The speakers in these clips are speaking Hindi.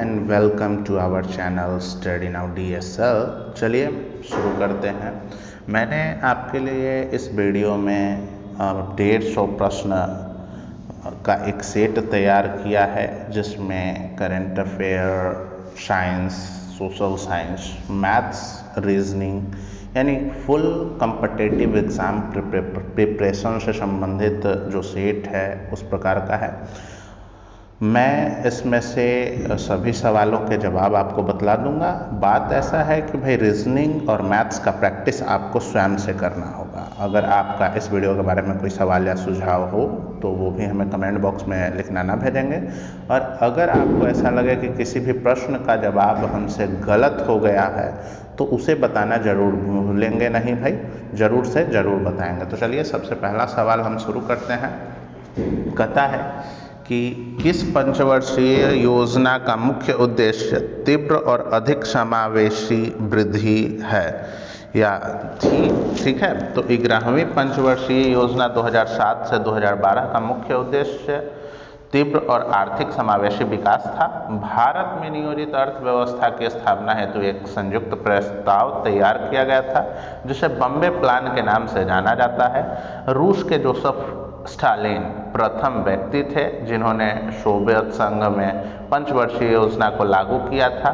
And welcome to our channel study now DSL। चलिए शुरू करते हैं। मैंने आपके लिए इस वीडियो में 150 प्रश्न का एक सेट तैयार किया है, जिसमें current affair, science, social science, maths, reasoning यानी फुल कॉम्पिटिटिव एग्ज़ाम प्रिपरेशन से संबंधित जो सेट है उस प्रकार का है। मैं इसमें से सभी सवालों के जवाब आपको बतला दूंगा। बात ऐसा है कि भाई रीजनिंग और मैथ्स का प्रैक्टिस आपको स्वयं से करना होगा। अगर आपका इस वीडियो के बारे में कोई सवाल या सुझाव हो तो वो भी हमें कमेंट बॉक्स में लिखना ना भेजेंगे। और अगर आपको ऐसा लगे कि किसी भी प्रश्न का जवाब हमसे गलत हो गया है तो उसे बताना जरूर भूलेंगे नहीं भाई, ज़रूर से ज़रूर बताएंगे। तो चलिए सबसे पहला सवाल हम शुरू करते हैं। कहता है कि किस पंचवर्षीय योजना का मुख्य उद्देश्य तीव्र और अधिक समावेशी वृद्धि है या थी। ठीक है, तो 11वीं पंचवर्षीय योजना 2007 से 2012 का मुख्य उद्देश्य तीव्र और आर्थिक समावेशी विकास था। भारत में नियोजित अर्थव्यवस्था की स्थापना हेतु एक संयुक्त प्रस्ताव तैयार किया गया था, जिसे बॉम्बे प्लान के नाम से जाना जाता है। रूस के जोसेफ स्टालिन प्रथम व्यक्ति थे जिन्होंने सोवियत संघ में पंचवर्षीय योजना को लागू किया था।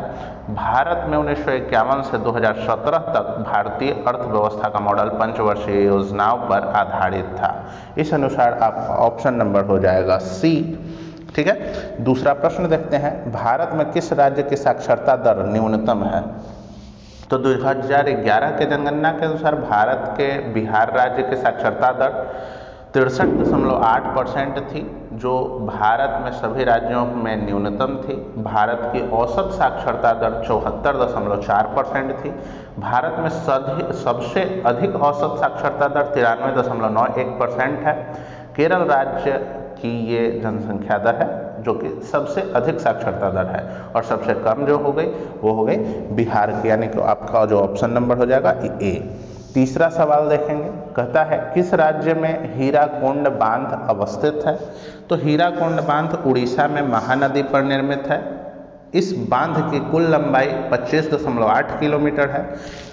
भारत में 1951 से 2017 तक भारतीय अर्थव्यवस्था का मॉडल पंचवर्षीय योजनाओं पर आधारित था। इस अनुसार आपका ऑप्शन नंबर हो जाएगा सी। ठीक है, दूसरा प्रश्न देखते हैं। भारत में किस राज्य की साक्षरता दर न्यूनतम है। तो 2011 के जनगणना के अनुसार भारत के बिहार राज्य की साक्षरता दर 63.8% थी, जो भारत में सभी राज्यों में न्यूनतम थी। भारत की औसत साक्षरता दर 74.4% थी। भारत में सबसे अधिक औसत साक्षरता दर 93.91% है। केरल राज्य की ये जनसंख्या दर है जो कि सबसे अधिक साक्षरता दर है, और सबसे कम जो हो गई वो हो गई बिहार की, यानी कि आपका जो ऑप्शन नंबर हो जाएगा ए। तीसरा सवाल देखेंगे। कहता है किस राज्य में हीराकुंड बांध अवस्थित है। तो हीराकुंड बांध उड़ीसा में महानदी पर निर्मित है। इस बांध की कुल लंबाई 25.8 किलोमीटर है।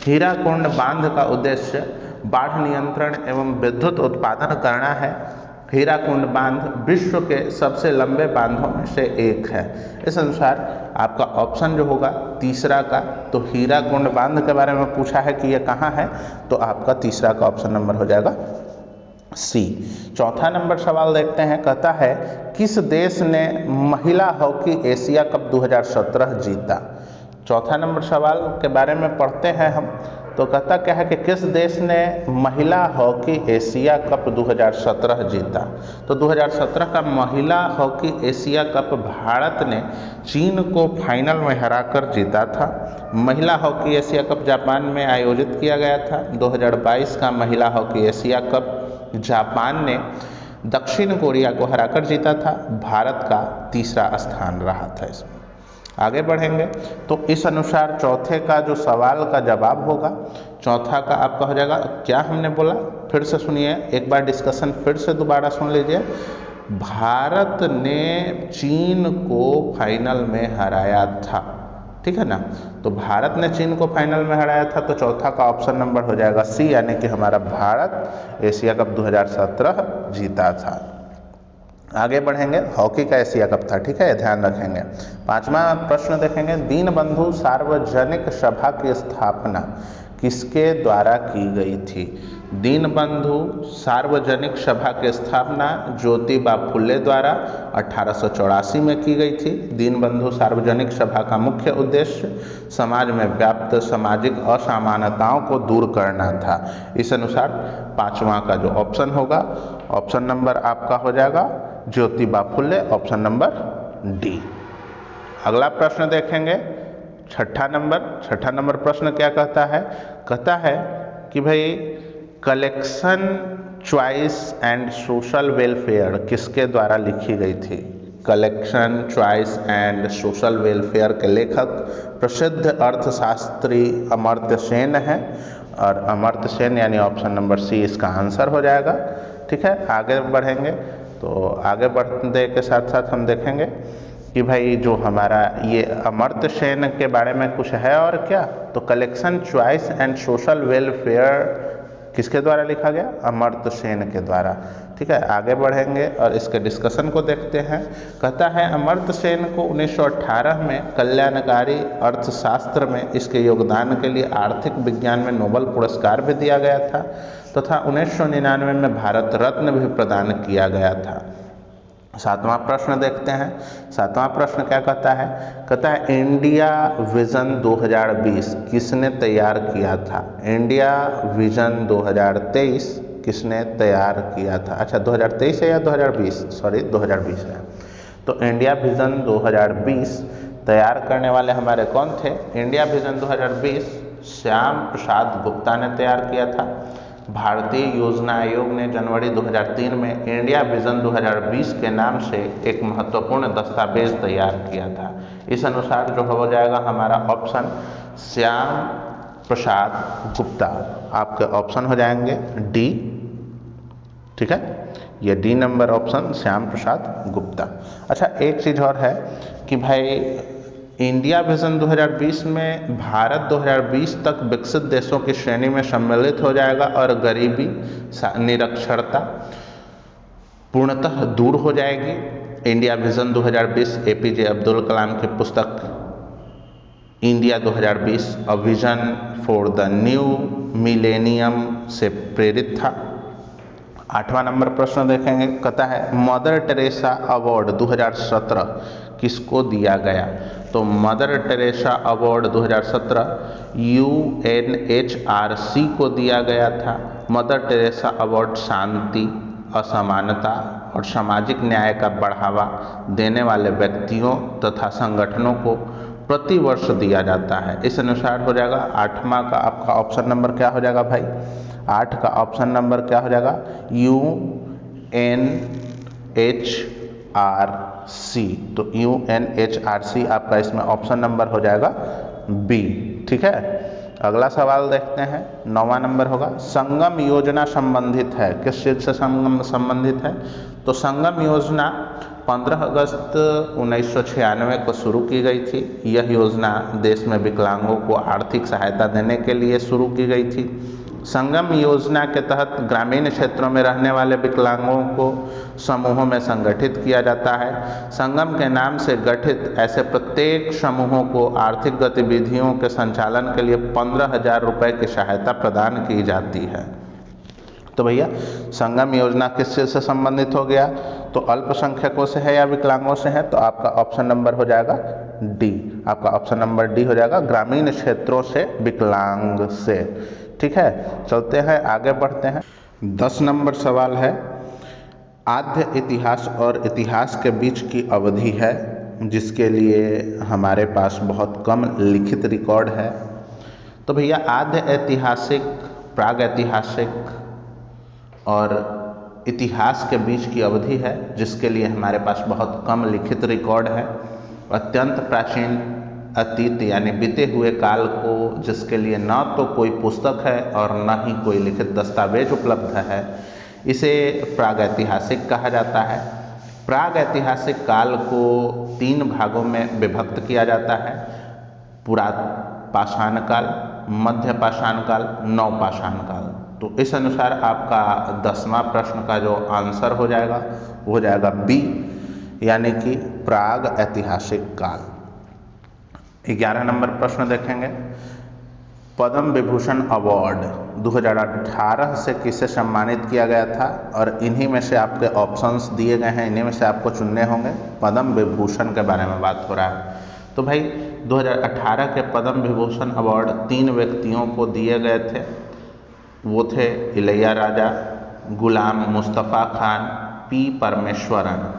हीराकुंड बांध का उद्देश्य बाढ़ नियंत्रण एवं विद्युत उत्पादन करना है। हीराकुंड बांध विश्व के सबसे लंबे बांधों में से एक है। इस अनुसार आपका ऑप्शन जो होगा तीसरा का, तो हीराकुंड बांध के बारे में पूछा है कि ये कहाँ है, तो आपका तीसरा का ऑप्शन नंबर हो जाएगा सी। चौथा नंबर सवाल देखते हैं। कहता है किस देश ने महिला हॉकी एशिया कप 2017 जीता। चौथा नंबर सवाल के बारे में पढ़ते हैं हम। तो कहता क्या है कि किस देश ने महिला हॉकी एशिया कप 2017 जीता। तो 2017 का महिला हॉकी एशिया कप भारत ने चीन को फाइनल में हराकर जीता था। महिला हॉकी एशिया कप जापान में आयोजित किया गया था। 2022 का महिला हॉकी एशिया कप जापान ने दक्षिण कोरिया को हराकर जीता था। भारत का तीसरा स्थान रहा था इसमें। आगे बढ़ेंगे तो इस अनुसार चौथे का जो सवाल का जवाब होगा, चौथा का आपका हो जाएगा, क्या हमने बोला फिर से सुनिए, एक बार डिस्कशन फिर से दोबारा सुन लीजिए। भारत ने चीन को फाइनल में हराया था। ठीक है ना, तो भारत ने चीन को फाइनल में हराया था, तो चौथा का ऑप्शन नंबर हो जाएगा सी, यानी कि हमारा भारत एशिया कप 2017 जीता था। आगे बढ़ेंगे। हॉकी का एशिया कप था, ठीक है, ध्यान रखेंगे। पांचवा प्रश्न देखेंगे। दीनबंधु सार्वजनिक सभा की स्थापना किसके द्वारा की गई थी। दीनबंधु सार्वजनिक सभा की स्थापना ज्योतिबा फुले द्वारा 1884 में की गई थी। दीनबंधु सार्वजनिक सभा का मुख्य उद्देश्य समाज में व्याप्त सामाजिक असमानताओं को दूर करना था। इस अनुसार पांचवा का जो ऑप्शन होगा, ऑप्शन नंबर आपका हो जाएगा Jyotiba Phule, option number D. अगला प्रश्न देखेंगे। छठा नंबर प्रश्न क्या कहता है। कहता है कि भाई collection choice and social welfare किसके द्वारा लिखी गई थी। Collection choice and social welfare के लेखक प्रसिद्ध अर्थशास्त्री अमर्त्य सेन है, और अमर्त्य सेन यानी ऑप्शन नंबर सी इसका आंसर हो जाएगा। ठीक है, आगे बढ़ेंगे। तो आगे बढ़ने के साथ साथ हम देखेंगे कि भाई जो हमारा ये अमर्त्य सेन के बारे में कुछ है और क्या, तो collection choice and social welfare किसके द्वारा लिखा गया, अमर्त्य सेन के द्वारा। ठीक है, आगे बढ़ेंगे और इसके डिस्कशन को देखते हैं। कहता है अमर्त्य सेन को 1918 में कल्याणकारी अर्थशास्त्र में इसके योगदान के लिए आर्थिक विज्ञान में नोबेल पुरस्कार भी दिया गया था तथा 1999 में भारत रत्न भी प्रदान किया गया था। सातवां प्रश्न देखते हैं। सातवां प्रश्न क्या कहता है, कहता है इंडिया विजन 2020 किसने तैयार किया था। इंडिया विजन 2023 किसने तैयार किया था। अच्छा 2023 है या 2020, सॉरी 2020 है। तो इंडिया विजन 2020 तैयार करने वाले हमारे कौन थे। इंडिया विजन 2020 श्याम प्रसाद गुप्ता ने तैयार किया था। भारतीय योजना आयोग ने जनवरी 2003 में इंडिया विजन 2020 के नाम से एक महत्वपूर्ण दस्तावेज तैयार किया था। इस अनुसार जो हो जाएगा हमारा ऑप्शन श्याम प्रसाद गुप्ता, आपके ऑप्शन हो जाएंगे डी। ठीक है, ये D number option Shyam Prasad Gupta. अच्छा एक चीज़ और है कि भाई इंडिया विजन 2020 में भारत 2020 तक विकसित देशों की श्रेणी में सम्मिलित हो जाएगा और गरीबी निरक्षरता पूर्णतः दूर हो जाएगी। India vision 2020 APJ Abdul Kalam की पुस्तक India 2020 a vision for the new millennium से प्रेरित था। आठवां नंबर प्रश्न देखेंगे, कहता है मदर टेरेसा अवार्ड 2017 किसको दिया गया। तो मदर टेरेसा अवार्ड 2017 UNHRC को दिया गया था। मदर टेरेसा अवार्ड शांति, असमानता और सामाजिक न्याय का बढ़ावा देने वाले व्यक्तियों तथा संगठनों को प्रतिवर्ष दिया जाता है। इस अनुसार हो जाएगा आठवां का आपका ऑप्शन नंबर क्या हो जाएगा भाई, 8 का ऑप्शन नंबर क्या हो जाएगा UNHRC। तो UNHRC आपका इसमें ऑप्शन नंबर हो जाएगा बी। ठीक है, अगला सवाल देखते हैं। 9वां नंबर होगा संगम योजना संबंधित है, किस चीज से संगम संबंधित है। तो संगम योजना 15 अगस्त 1996 को शुरू की गई थी। यह योजना देश में विकलांगों को आर्थिक सहायता देने के लिए शुरू की गई थी। संगम योजना के तहत ग्रामीण क्षेत्रों में रहने वाले विकलांगों को समूहों में संगठित किया जाता है। संगम के नाम से गठित ऐसे प्रत्येक समूहों को आर्थिक गतिविधियों के संचालन के लिए 15,000 रुपये की सहायता प्रदान की जाती है। तो भैया संगम योजना किस चीज से संबंधित हो गया, तो अल्पसंख्यकों से है या विकलांगों से है। तो आपका ऑप्शन नंबर हो जाएगा डी, आपका ऑप्शन नंबर डी हो जाएगा ग्रामीण क्षेत्रों से विकलांग से। ठीक है, चलते हैं आगे बढ़ते हैं। 10 नंबर सवाल है आद्य इतिहास और इतिहास के बीच की अवधि है, जिसके लिए हमारे पास बहुत कम लिखित रिकॉर्ड है। तो भैया आद्य ऐतिहासिक, प्राग ऐतिहासिक और इतिहास के बीच की अवधि है, जिसके लिए हमारे पास बहुत कम लिखित रिकॉर्ड है। अत्यंत प्राचीन अतीत यानी बीते हुए काल को, जिसके लिए न तो कोई पुस्तक है और न ही कोई लिखित दस्तावेज उपलब्ध है, इसे प्रागैतिहासिक कहा जाता है। प्रागैतिहासिक काल को 3 भागों में विभक्त किया जाता है, पुरापाषाण काल, मध्य पाषाण काल, नवपाषाण काल। तो इस अनुसार आपका 10वां प्रश्न का जो आंसर हो जाएगा वो हो जाएगा बी, यानी कि प्राग ऐतिहासिक काल। 11 नंबर प्रश्न देखेंगे पद्म विभूषण अवार्ड 2018 से किसे सम्मानित किया गया था, और इन्हीं में से आपके ऑप्शंस दिए गए हैं, इन्हीं में से आपको चुनने होंगे। पद्म विभूषण के बारे में बात हो रहा है। तो भाई 2018 के पद्म विभूषण अवार्ड 3 व्यक्तियों को दिए गए थे। वो थे इलैयाराजा, गुलाम मुस्तफ़ा खान, पी परमेश्वरन।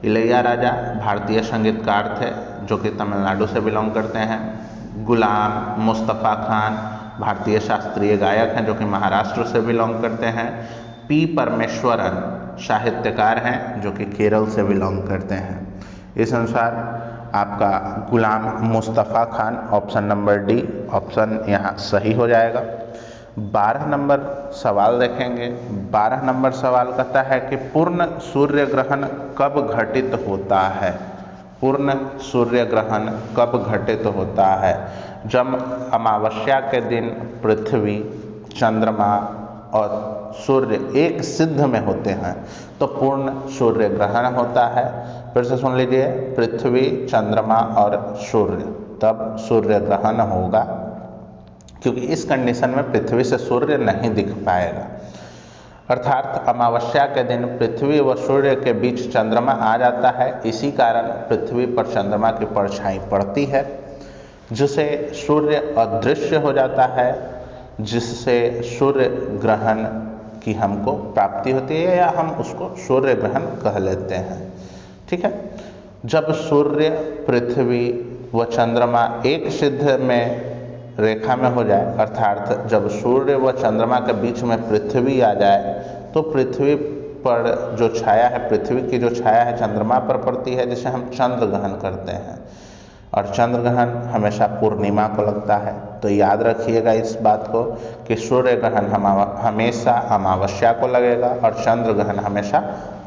इलैयाराजा भारतीय संगीतकार थे जो कि तमिलनाडु से बिलोंग करते हैं। गुलाम मुस्तफ़ा खान भारतीय शास्त्रीय गायक हैं जो कि महाराष्ट्र से बिलोंग करते हैं। पी परमेश्वरन साहित्यकार हैं जो कि केरल से बिलोंग करते हैं। इस अनुसार आपका Ghulam Mustafa Khan option number D option यहाँ सही हो जाएगा। 12 नंबर सवाल देखेंगे। 12 नंबर सवाल कहता है कि पूर्ण सूर्य ग्रहण कब घटित होता है। पूर्ण सूर्य ग्रहण कब घटित होता है? जब अमावस्या के दिन पृथ्वी, चंद्रमा और सूर्य एक सिद्ध में होते हैं तो पूर्ण सूर्य ग्रहण होता है। फिर से सुन लीजिए, पृथ्वी, चंद्रमा और सूर्य, तब सूर्य ग्रहण होगा, क्योंकि इस कंडीशन में पृथ्वी से सूर्य नहीं दिख पाएगा। अर्थात अमावस्या के दिन पृथ्वी व सूर्य के बीच चंद्रमा आ जाता है, इसी कारण पृथ्वी पर चंद्रमा की परछाई पड़ती है, जिससे सूर्य अदृश्य हो जाता है, जिससे सूर्य ग्रहण की हमको प्राप्ति होती है, या हम उसको सूर्य ग्रहण कह लेते हैं। ठीक है। जब सूर्य, पृथ्वी व चंद्रमा एक सिद्ध में रेखा में हो जाए, अर्थात जब सूर्य व चंद्रमा के बीच में पृथ्वी आ जाए, तो पृथ्वी पर जो छाया है, पृथ्वी की जो छाया है चंद्रमा पर पड़ती है, जिसे हम चंद्र ग्रहण करते हैं। और चंद्र ग्रहण हमेशा पूर्णिमा को लगता है। तो याद रखिएगा इस बात को कि सूर्य ग्रहण हमेशा अमावस्या को लगेगा और चंद्र ग्रहण हमेशा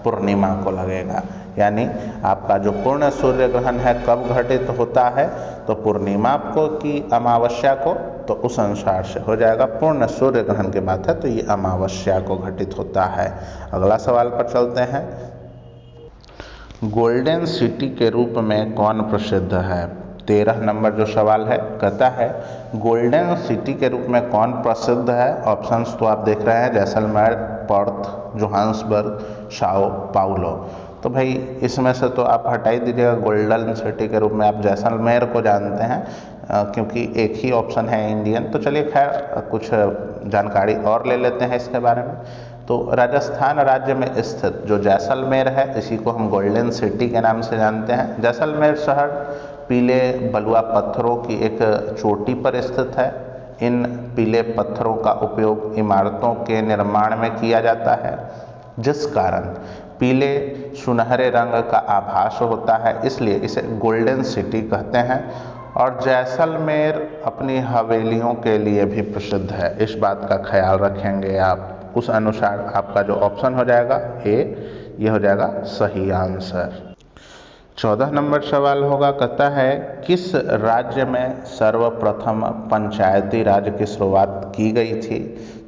पूर्णिमा को लगेगा। यानी आपका जो पूर्ण सूर्य ग्रहण है कब घटित होता है, तो पूर्णिमा को की अमावस्या को, तो उस अनुसार से हो जाएगा। पूर्ण सूर्य ग्रहण की बात है तो ये अमावस्या को घटित होता है। अगला सवाल पर चलते हैं। गोल्डन सिटी के रूप में कौन प्रसिद्ध है? 13 नंबर जो सवाल है, कहता है गोल्डन सिटी के रूप में कौन प्रसिद्ध है? ऑप्शंस तो आप देख रहे हैं, Jaisalmer, Perth, Johannesburg, Sao Paulo. तो भाई इसमें से तो आप हटा ही दीजिएगा, गोल्डन सिटी के रूप में आप जैसलमेर को जानते हैं, क्योंकि एक ही ऑप्शन है इंडियन। तो चलिए खैर कुछ जानकारी और ले लेते हैं इसके बारे में। तो राजस्थान राज्य में स्थित जो जैसलमेर है, इसी को हम गोल्डन सिटी के नाम से जानते हैं। जैसलमेर शहर पीले बलुआ पत्थरों की एक चोटी पर स्थित है। इन पीले पत्थरों का उपयोग इमारतों के निर्माण में किया जाता है, जिस कारण पीले सुनहरे रंग का आभास होता है, इसलिए इसे गोल्डन सिटी कहते हैं। और जैसलमेर अपनी हवेलियों के लिए भी प्रसिद्ध है, इस बात का ख्याल रखेंगे आप। उस अनुसार आपका जो ऑप्शन हो जाएगा ए, ये हो जाएगा सही आंसर। 14 नंबर सवाल होगा, कहता है किस राज्य में सर्वप्रथम पंचायती राज की शुरुआत की गई थी?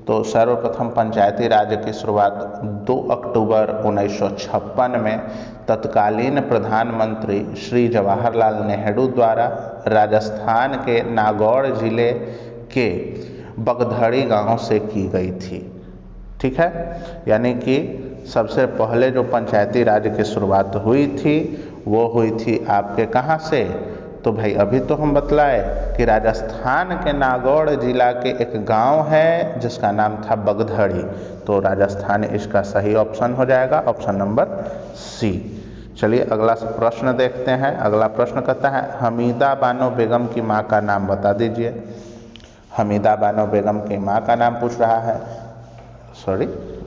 तो सर्वप्रथम पंचायती राज की शुरुआत 2 अक्टूबर 1956 में तत्कालीन प्रधानमंत्री श्री जवाहरलाल नेहरू द्वारा राजस्थान के नागौर जिले के बगधड़ी गांव से की गई थी। ठीक है। यानी कि सबसे पहले जो पंचायती राज की शुरुआत हुई थी वो हुई थी आपके कहाँ से? तो भाई अभी तो हम बतलाए कि राजस्थान के नागौर जिला के एक गांव है जिसका नाम था बगधड़ी। तो राजस्थान इसका सही ऑप्शन हो जाएगा, ऑप्शन नंबर सी। चलिए अगला प्रश्न देखते हैं। अगला प्रश्न कहता है हमीदा बानो बेगम की माँ का नाम बता दीजिए। हमीदा बानो बेगम की माँ का नाम पूछ रहा है।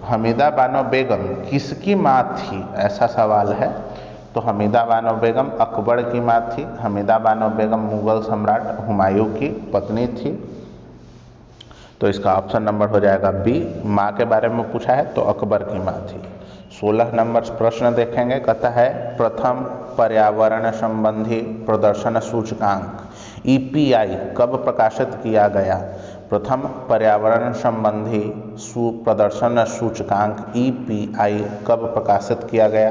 हमीदा बानो बेगम किसकी माँ थी, ऐसा सवाल है। तो हमीदा बानो बेगम अकबर की माँ थी। हमीदा बानो बेगम मुगल सम्राट हुमायूं की पत्नी थी। तो इसका ऑप्शन नंबर हो जाएगा बी। माँ के बारे में पूछा है तो अकबर की माँ थी। 16 नंबर प्रश्न देखेंगे, कहता है प्रथम पर्यावरण संबंधी प्रदर्शन सूचकांक EPI कब प्रकाशित किया गया? प्रथम पर्यावरण संबंधी प्रदर्शन सूचकांक EPI कब प्रकाशित किया गया?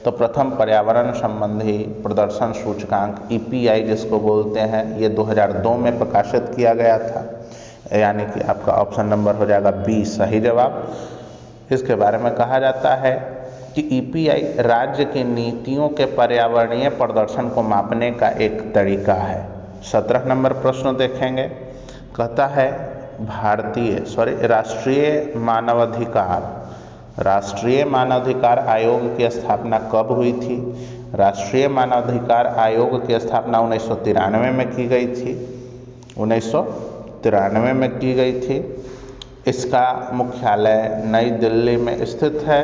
तो प्रथम पर्यावरण संबंधी प्रदर्शन सूचकांक EPI जिसको बोलते हैं, ये 2002 में प्रकाशित किया गया था। यानी कि आपका ऑप्शन नंबर हो जाएगा बी सही जवाब। इसके बारे में कहा जाता है कि EPI राज्य की नीतियों के पर्यावरणीय प्रदर्शन को मापने का एक तरीका है। 17 नंबर प्रश्न देखेंगे, कहता है राष्ट्रीय मानवाधिकार आयोग की स्थापना कब हुई थी? राष्ट्रीय मानवाधिकार आयोग की स्थापना 1993 में की गई थी। 1993 में की गई थी। इसका मुख्यालय नई दिल्ली में स्थित है।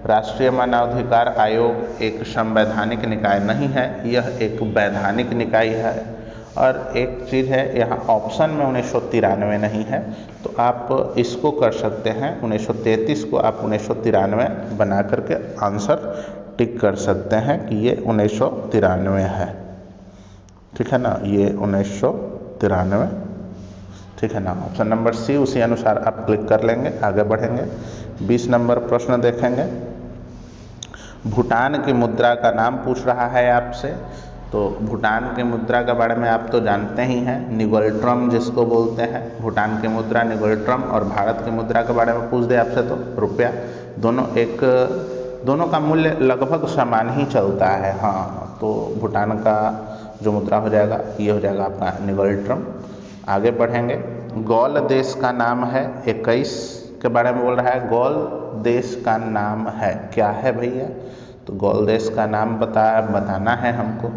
राष्ट्रीय मानवाधिकार आयोग एक संवैधानिक निकाय नहीं है, यह एक वैधानिक निकाय है। और एक चीज़ है, यहाँ ऑप्शन में 1993 नहीं है, तो आप इसको कर सकते हैं 1933 को आप 1993 बना करके आंसर टिक कर सकते हैं कि ये 1993 है, ठीक है ना, ये 1993, ठीक है ना। ऑप्शन नंबर सी, उसी अनुसार आप क्लिक कर लेंगे, आगे बढ़ेंगे। 20 नंबर प्रश्न देखेंगे। भूटान की मुद्रा का नाम पूछ रहा है आपसे। तो भूटान की मुद्रा के बारे में आप तो जानते ही हैं, निगोल्ट्रम जिसको बोलते हैं। भूटान की मुद्रा निगोल्ट्रम, और भारत की मुद्रा के बारे में पूछ दे आपसे तो रुपया, दोनों का मूल्य लगभग समान ही चलता है। हाँ, तो भूटान का जो मुद्रा हो जाएगा ये हो जाएगा आपका निगोल्ट्रम। आगे बढ़ेंगे। गौल देश का नाम है, 21 के बारे में बोल रहा है। गौल देश का नाम है, क्या है भैया? तो गौल देश का नाम बताना है हमको।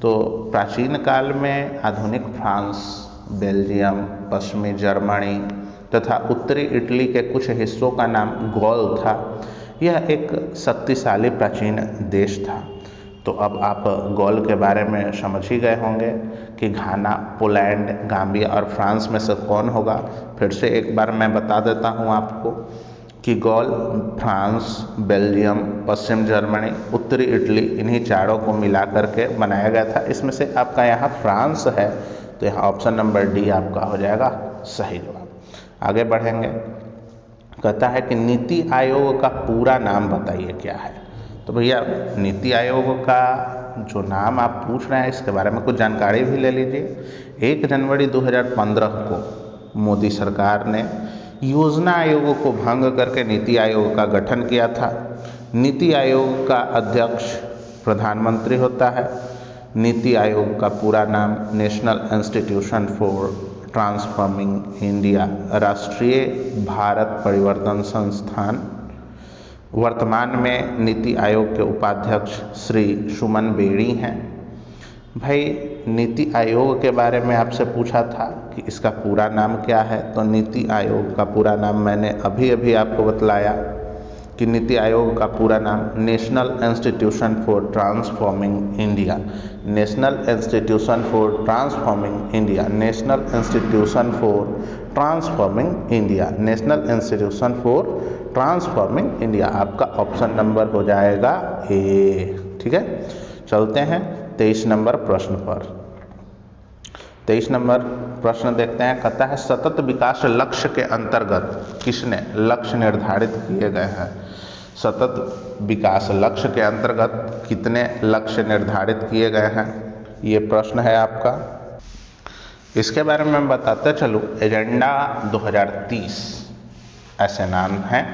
तो प्राचीन काल में आधुनिक फ्रांस, बेल्जियम, पश्चिमी जर्मनी तथा उत्तरी इटली के कुछ हिस्सों का नाम गौल था। यह एक शक्तिशाली प्राचीन देश था। तो अब आप गौल के बारे में समझ ही गए होंगे कि घाना, पोलैंड, गाम्बिया और फ्रांस में से कौन होगा। फिर से एक बार मैं बता देता हूँ आपको कि गौल फ्रांस, बेल्जियम, पश्चिम जर्मनी, उत्तरी इटली, इन्हीं चारों को मिला करके बनाया गया था। इसमें से आपका यहाँ फ्रांस है, तो यहाँ ऑप्शन नंबर डी आपका हो जाएगा सही जवाब। आगे बढ़ेंगे। कहता है कि नीति आयोग का पूरा नाम बताइए क्या है। तो भैया नीति आयोग का जो नाम आप पूछ रहे हैं इसके बारे में कुछ जानकारी भी ले लीजिए। 1 जनवरी 2015 को मोदी सरकार ने योजना आयोग को भंग करके नीति आयोग का गठन किया था। नीति आयोग का अध्यक्ष प्रधानमंत्री होता है। नीति आयोग का पूरा नाम national institution for transforming India, राष्ट्रीय भारत परिवर्तन संस्थान। वर्तमान में नीति आयोग के उपाध्यक्ष श्री सुमन बेड़ी हैं। भाई नीति आयोग के बारे में आपसे पूछा था कि इसका पूरा नाम क्या है, तो नीति आयोग का पूरा नाम मैंने अभी आपको बतलाया कि नीति आयोग का पूरा नाम national institution for transforming India, national institution for transforming India, national institution for transforming India, national institution for transforming India. आपका ऑप्शन नंबर हो जाएगा ए, ठीक है। चलते हैं 23 नंबर प्रश्न पर। 23 नंबर प्रश्न देखते हैं। कहता है सतत विकास लक्ष्य के अंतर्गत किसने लक्ष्य निर्धारित किए गए हैं। सतत विकास लक्ष्य के अंतर्गत कितने लक्ष्य निर्धारित किए गए हैं, ये प्रश्न है आपका। इसके बारे में मैं बताते चलूँ। एजेंडा 2030 ऐसे नाम है।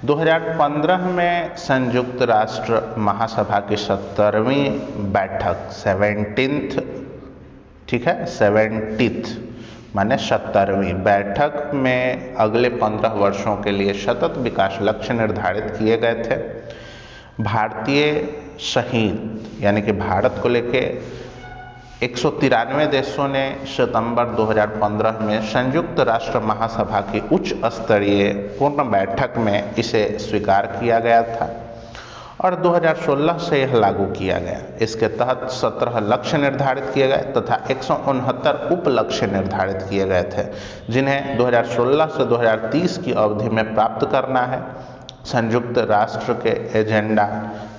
2015 में संयुक्त राष्ट्र महासभा की 70वीं बैठक, 17th, ठीक है, 70th माने 70वीं बैठक में अगले 15 वर्षों के लिए सतत विकास लक्ष्य निर्धारित किए गए थे। भारतीय सहित यानी कि भारत को लेके 193 देशों ने सितंबर 2015 में संयुक्त राष्ट्र महासभा की उच्च स्तरीय पूर्ण बैठक में इसे स्वीकार किया गया था और 2016 से यह लागू किया गया। इसके तहत 17 लक्ष्य निर्धारित किए गए तथा 169 उप लक्ष्य निर्धारित किए गए थे, जिन्हें 2016 से 2030 की अवधि में प्राप्त करना है। संयुक्त राष्ट्र के एजेंडा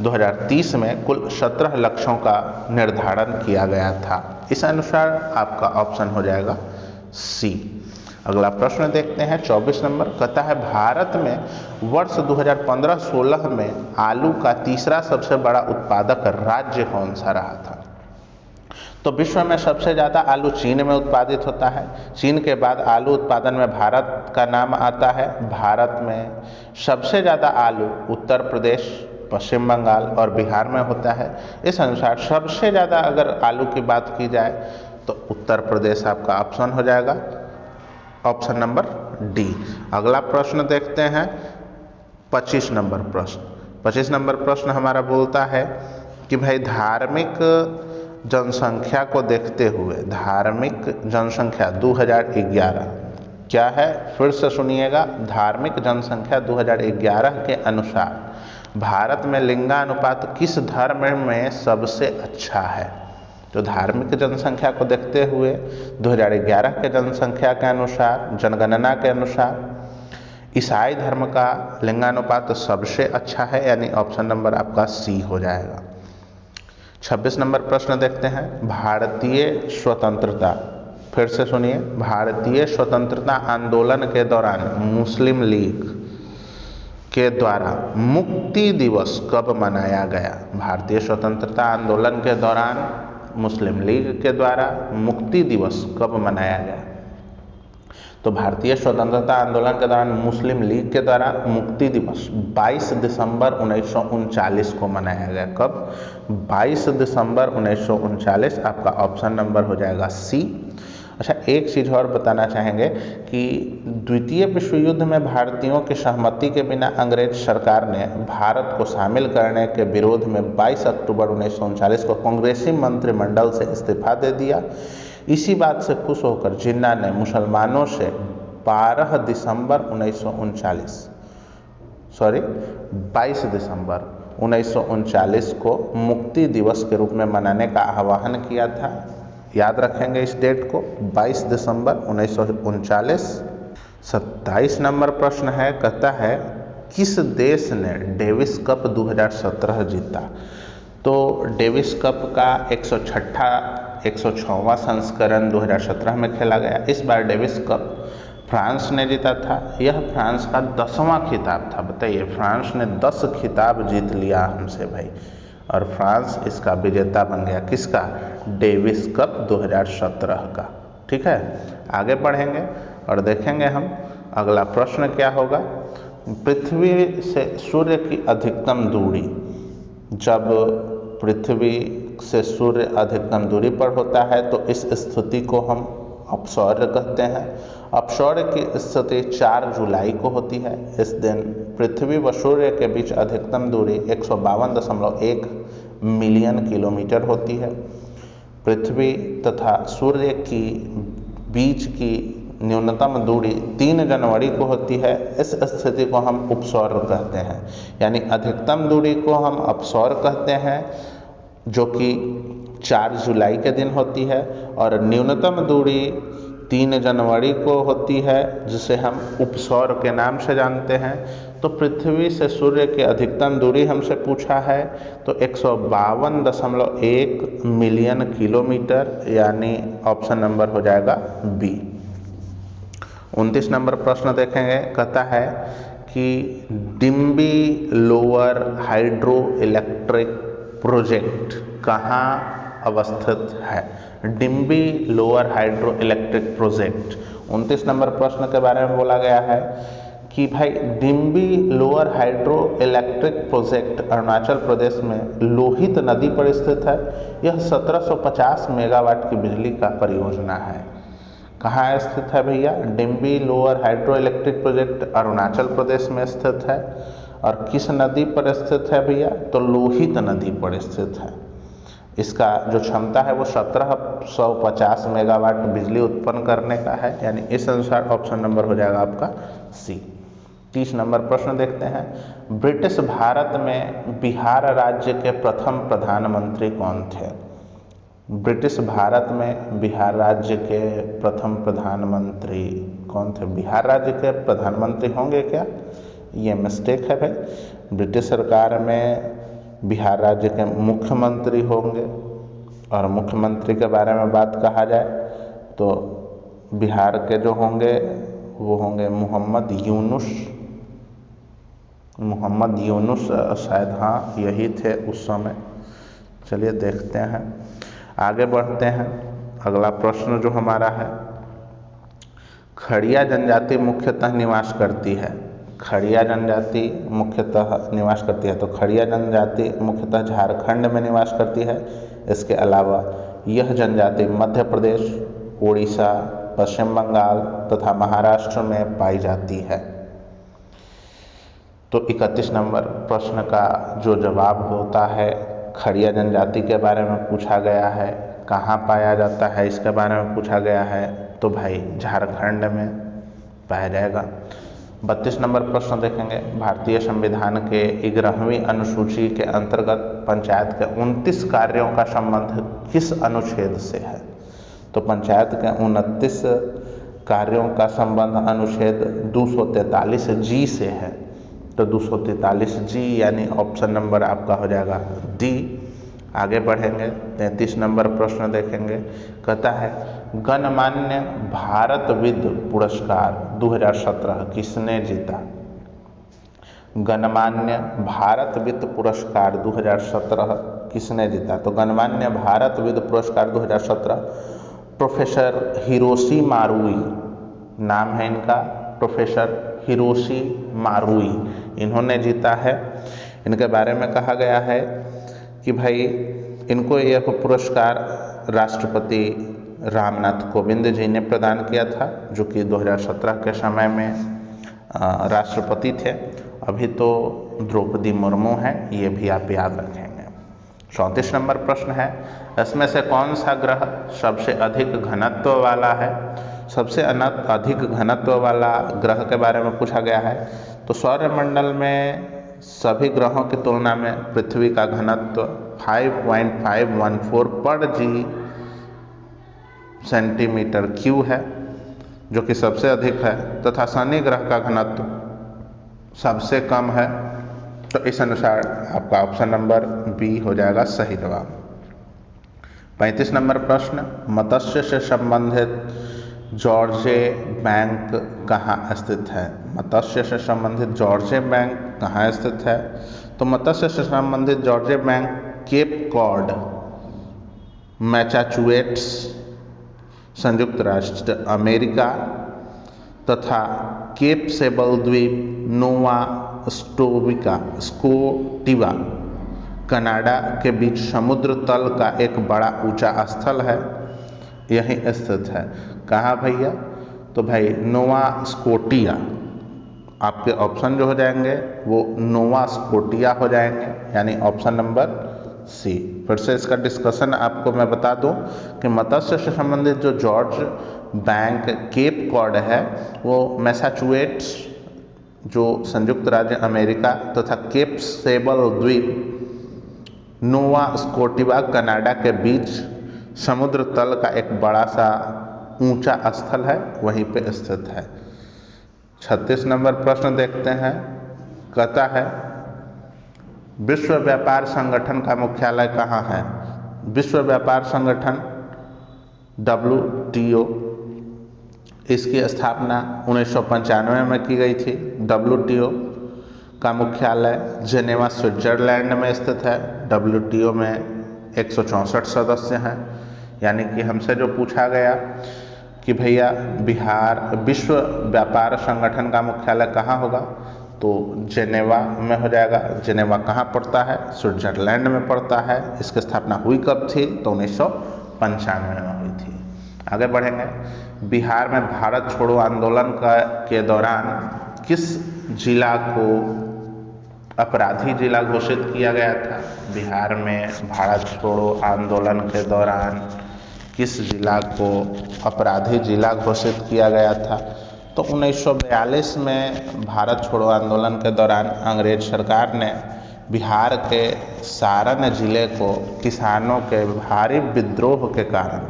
2030 में कुल 17 लक्ष्यों का निर्धारण किया गया था। इस अनुसार आपका ऑप्शन हो जाएगा सी। अगला प्रश्न देखते हैं 24 नंबर। कहता है भारत में वर्ष 2015-16 में आलू का तीसरा सबसे बड़ा उत्पादक राज्य कौन सा रहा था। तो विश्व में सबसे ज़्यादा आलू चीन में उत्पादित होता है। चीन के बाद आलू उत्पादन में भारत का नाम आता है। भारत में सबसे ज़्यादा आलू उत्तर प्रदेश, पश्चिम बंगाल और बिहार में होता है। इस अनुसार सबसे ज़्यादा अगर आलू की बात की जाए तो उत्तर प्रदेश आपका ऑप्शन हो जाएगा, ऑप्शन नंबर डी। अगला प्रश्न देखते हैं 25 नंबर प्रश्न। 25 नंबर प्रश्न हमारा बोलता है कि भाई धार्मिक जनसंख्या को देखते हुए, धार्मिक जनसंख्या 2011 क्या है, फिर से सुनिएगा। धार्मिक जनसंख्या 2011 के अनुसार भारत में लिंगानुपात किस धर्म में सबसे अच्छा है। तो धार्मिक जनसंख्या को देखते हुए 2011 के जनसंख्या के अनुसार, जनगणना के अनुसार ईसाई धर्म का लिंगानुपात सबसे अच्छा है, यानी ऑप्शन नंबर आपका सी हो जाएगा। 26 नंबर प्रश्न देखते हैं। भारतीय स्वतंत्रता, फिर से सुनिए, भारतीय स्वतंत्रता आंदोलन के दौरान मुस्लिम लीग के द्वारा मुक्ति दिवस कब मनाया गया? भारतीय स्वतंत्रता आंदोलन के दौरान मुस्लिम लीग के द्वारा मुक्ति दिवस कब मनाया गया? तो भारतीय स्वतंत्रता आंदोलन के दौरान मुस्लिम लीग के द्वारा मुक्ति दिवस 22 दिसंबर 1939 को मनाया गया। कब? 22 दिसंबर 1939, आपका ऑप्शन नंबर हो जाएगा सी। अच्छा, एक चीज़ और बताना चाहेंगे कि द्वितीय विश्व युद्ध में भारतीयों की सहमति के बिना अंग्रेज सरकार ने भारत को शामिल करने के विरोध में 22 अक्टूबर 1939 को कांग्रेसी मंत्रिमंडल से इस्तीफा दे दिया। इसी बात से खुश होकर जिन्ना ने मुसलमानों से 22 दिसंबर 1939 को मुक्ति दिवस के रूप में मनाने का आह्वान किया था। याद रखेंगे इस डेट को, 22 दिसंबर 1939। 27 नंबर प्रश्न है, कहता है किस देश ने डेविस कप 2017 जीता? तो डेविस कप का 106वां संस्करण 2017 में खेला गया। इस बार डेविस कप फ्रांस ने जीता था। यह फ्रांस का 10वां खिताब था। बताइए, फ्रांस ने 10 खिताब जीत लिया हमसे भाई, और फ्रांस इसका विजेता बन गया। किसका? डेविस कप 2017 का। ठीक है, आगे बढ़ेंगे और देखेंगे हम अगला प्रश्न क्या होगा। पृथ्वी से सूर्य की अधिकतम दूरी, जब पृथ्वी से सूर्य अधिकतम दूरी पर होता है तो इस स्थिति को हम अपसौर्य कहते हैं। अपसौर्य की स्थिति 4 जुलाई को होती है। इस दिन पृथ्वी व सूर्य के बीच अधिकतम दूरी 152.1 मिलियन किलोमीटर होती है। पृथ्वी तथा सूर्य की बीच की न्यूनतम दूरी 3 जनवरी को होती है। इस स्थिति को हम उपसौर्य कहते हैं, यानी अधिकतम दूरी को हम अपसौर्य कहते हैं, जो कि 4 जुलाई के दिन होती है, और न्यूनतम दूरी 3 जनवरी को होती है, जिसे हम उपसौर्य के नाम से जानते हैं। तो पृथ्वी से सूर्य की अधिकतम दूरी हमसे पूछा है, तो 152.1 मिलियन किलोमीटर, यानी ऑप्शन नंबर हो जाएगा बी। 29 नंबर प्रश्न देखेंगे, कहता है कि Demwe lower hydro electric project कहाँ अवस्थित है? Demwe lower hydro electric project, 29 number प्रश्न के बारे में बोला गया है कि भाई Demwe lower hydro electric project Arunachal Pradesh में लोहित नदी पर स्थित है। यह 1750 मेगावाट की बिजली का परियोजना है। कहाँ स्थित है भैया? Demwe lower hydro electric project Arunachal Pradesh में स्थित है। और किस नदी पर स्थित है भैया? तो लोहित नदी पर स्थित है। इसका जो क्षमता है वो 1750 मेगावाट बिजली उत्पन्न करने का है, यानी इस अनुसार ऑप्शन नंबर हो जाएगा आपका सी। 30 नंबर प्रश्न देखते हैं। ब्रिटिश भारत में बिहार राज्य के प्रथम प्रधानमंत्री कौन थे? ब्रिटिश भारत में बिहार राज्य के प्रथम प्रधानमंत्री कौन थे? बिहार राज्य के प्रधानमंत्री होंगे क्या? ये मिस्टेक है भाई। ब्रिटिश सरकार में बिहार राज्य के मुख्यमंत्री होंगे, और मुख्यमंत्री के बारे में बात कहा जाए तो बिहार के जो होंगे वो होंगे मोहम्मद यूनुस शायद, हाँ यही थे उस समय। चलिए देखते हैं, आगे बढ़ते हैं। अगला प्रश्न जो हमारा है, खड़िया जनजाति मुख्यतः निवास करती है। खड़िया जनजाति मुख्यतः निवास करती है, तो खड़िया जनजाति मुख्यतः झारखंड में निवास करती है। इसके अलावा यह जनजाति मध्य प्रदेश, उड़ीसा, पश्चिम बंगाल तथा महाराष्ट्र में पाई जाती है। तो 31 नंबर प्रश्न का जो जवाब होता है, खड़िया जनजाति के बारे में पूछा गया है, कहाँ पाया जाता है इसके बारे में पूछा गया है, तो भाई झारखंड में पाया जाएगा। 32 नंबर प्रश्न देखेंगे। भारतीय संविधान के 11वीं अनुसूची के अंतर्गत पंचायत के 29 कार्यों का संबंध किस अनुच्छेद से है? तो पंचायत के 29 कार्यों का संबंध अनुच्छेद 243 जी से है, तो 243 जी यानी ऑप्शन नंबर आपका हो जाएगा डी। आगे बढ़ेंगे, 33 नंबर प्रश्न देखेंगे। कहता है गणमान्य भारतविद पुरस्कार 2017 किसने जीता? गणमान्य भारतविद पुरस्कार 2017 किसने जीता? तो गणमान्य भारतविद पुरस्कार 2017 प्रोफेसर हिरोशी मारुई, नाम है इनका प्रोफेसर हिरोशी मारुई, इन्होंने जीता है। इनके बारे में कहा गया है कि भाई इनको यह पुरस्कार राष्ट्रपति रामनाथ कोविंद जी ने प्रदान किया था, जो कि 2017 के समय में राष्ट्रपति थे। अभी तो द्रौपदी मुर्मू हैं, ये भी आप याद रखेंगे। 34 नंबर प्रश्न है, इसमें से कौन सा ग्रह सबसे अधिक घनत्व वाला है? सबसे अधिक घनत्व वाला ग्रह के बारे में पूछा गया है। तो सौरमंडल में सभी ग्रहों की तुलना में पृथ्वी का घनत्व 5.514 पर जी सेंटीमीटर क्यू है, जो कि सबसे अधिक है, तथा शनि ग्रह का घनत्व सबसे कम है। तो इस अनुसार आपका ऑप्शन नंबर बी हो जाएगा सही जवाब। 35 नंबर प्रश्न, मत्स्य से संबंधित जॉर्जे बैंक कहाँ स्थित है? मत्स्य से संबंधित जॉर्जे बैंक कहाँ स्थित है? तो मत्स्य से संबंधित Georges Bank Cape Cod, Massachusetts, संयुक्त राष्ट्र अमेरिका, तथा केप सेबल द्वीप नोवा स्कोटिवा कनाडा के बीच समुद्र तल का एक बड़ा ऊंचा स्थल है, यहीं स्थित है। कहाँ भैया? तो भाई नोवा स्कोटिया, आपके ऑप्शन जो हो जाएंगे वो नोवा स्कोटिया हो जाएंगे, यानी ऑप्शन नंबर सी। फिर से इसका डिस्कशन आपको मैं बता दूं कि मत्स्य से संबंधित जो जॉर्ज बैंक केप कॉड है वो मैसाचुसेट्स जो संयुक्त राज्य अमेरिका तथा केप सेबल द्वीप नोवा स्कोटिवा कनाडा के बीच समुद्र तल का एक बड़ा सा ऊंचा स्थल है, वहीं पे स्थित है। 36 नंबर प्रश्न देखते हैं। कहता है विश्व व्यापार संगठन का मुख्यालय कहाँ है? विश्व व्यापार संगठन WTO, इसकी स्थापना 1995 में की गई थी। WTO का मुख्यालय जेनेवा स्विट्जरलैंड में स्थित है। WTO में 164 सदस्य हैं। यानी कि हमसे जो पूछा गया कि भैया बिहार विश्व व्यापार संगठन का मुख्यालय कहाँ होगा, तो जेनेवा में हो जाएगा। जेनेवा कहाँ पड़ता है? स्विट्जरलैंड में पड़ता है। इसकी स्थापना हुई कब थी? तो 1995 में हुई थी। आगे बढ़ेंगे। बिहार में भारत छोड़ो आंदोलन के दौरान किस जिला को अपराधी जिला घोषित किया गया था? बिहार में भारत छोड़ो आंदोलन के दौरान किस जिला को अपराधी जिला घोषित किया गया था? तो 1942 में भारत छोड़ो आंदोलन के दौरान अंग्रेज सरकार ने बिहार के सारण जिले को किसानों के भारी विद्रोह के कारण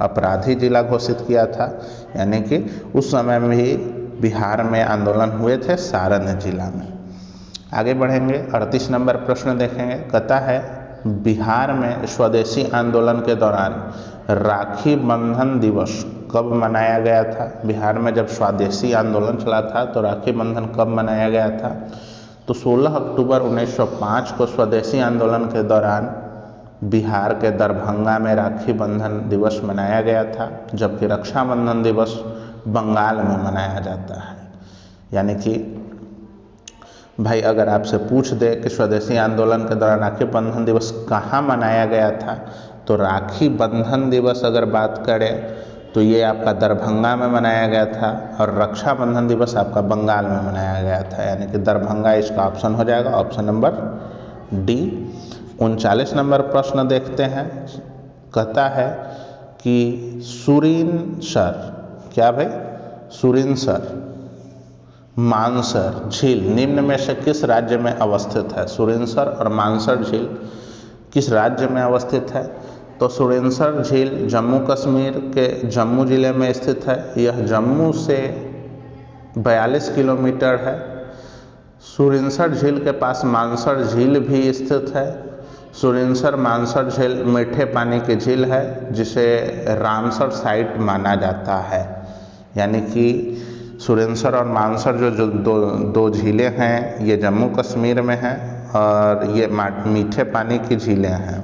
अपराधी जिला घोषित किया था। यानी कि उस समय में भी बिहार में आंदोलन हुए थे सारण जिला में। आगे बढ़ेंगे, 38 नंबर प्रश्न देखेंगे। कहता है बिहार में स्वदेशी आंदोलन के दौरान राखी बंधन दिवस कब मनाया गया था? बिहार में जब स्वदेशी आंदोलन चला था तो राखी बंधन कब मनाया गया था? तो 16 अक्टूबर 1905 को स्वदेशी आंदोलन के दौरान बिहार के दरभंगा में राखी बंधन दिवस मनाया गया था, जबकि रक्षाबंधन दिवस बंगाल में मनाया जाता है। यानी कि भाई अगर आपसे पूछ दे कि स्वदेशी आंदोलन के दौरान राखी बंधन दिवस कहाँ मनाया गया था, तो राखी बंधन दिवस अगर बात करें तो ये आपका दरभंगा में मनाया गया था और रक्षाबंधन दिवस आपका बंगाल में मनाया गया था। यानी कि दरभंगा इसका ऑप्शन हो जाएगा, ऑप्शन नंबर डी। 39 नंबर प्रश्न देखते हैं। कहता है कि सुरिनसर, क्या भाई? सुरिनसर मानसर झील निम्न में से किस राज्य में अवस्थित है? सुरिनसर और मानसर झील किस राज्य में अवस्थित है? तो सुरिनसर झील जम्मू कश्मीर के जम्मू ज़िले में स्थित है। यह जम्मू से 42 किलोमीटर है। सुरिनसर झील के पास मानसर झील भी स्थित है। सुरिनसर मानसर झील मीठे पानी की झील है, जिसे रामसर साइट माना जाता है। यानी कि सुरिनसर और मानसर जो दो झीलें हैं, ये जम्मू कश्मीर में हैं और ये मीठे पानी की झीलें हैं।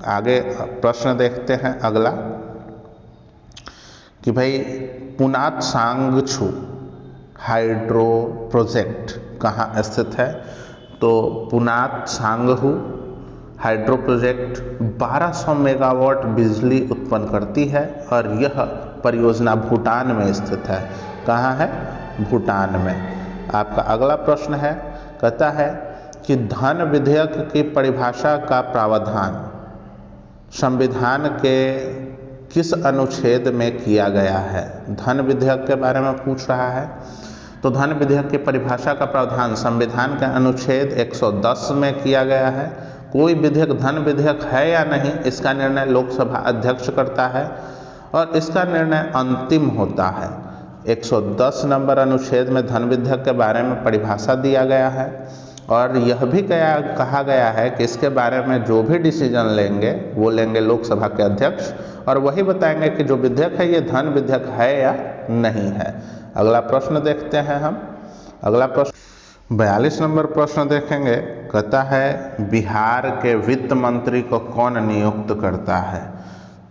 आगे प्रश्न देखते हैं अगला कि भाई पुनात सांगछू हाइड्रो प्रोजेक्ट कहाँ स्थित है। तो पुनात सांगहू हाइड्रो प्रोजेक्ट 1200 मेगावाट बिजली उत्पन्न करती है और यह परियोजना भूटान में स्थित है। कहाँ है? भूटान में। आपका अगला प्रश्न है, कहता है कि धन विधेयक की परिभाषा का प्रावधान संविधान के किस अनुच्छेद में किया गया है। धन विधेयक के बारे में पूछ रहा है। तो धन विधेयक की परिभाषा का प्रावधान संविधान के अनुच्छेद 110 में किया गया है। कोई विधेयक धन विधेयक है या नहीं, इसका निर्णय लोकसभा अध्यक्ष करता है और इसका निर्णय अंतिम होता है। 110 नंबर अनुच्छेद में धन विधेयक के बारे में परिभाषा दिया गया है और यह भी कहा गया है कि इसके बारे में जो भी डिसीजन लेंगे वो लेंगे लोकसभा के अध्यक्ष और वही बताएंगे कि जो विधेयक है ये धन विधेयक है या नहीं है। अगला प्रश्न देखते हैं हम। अगला प्रश्न 42 नंबर प्रश्न देखेंगे। कहता है बिहार के वित्त मंत्री को कौन नियुक्त करता है।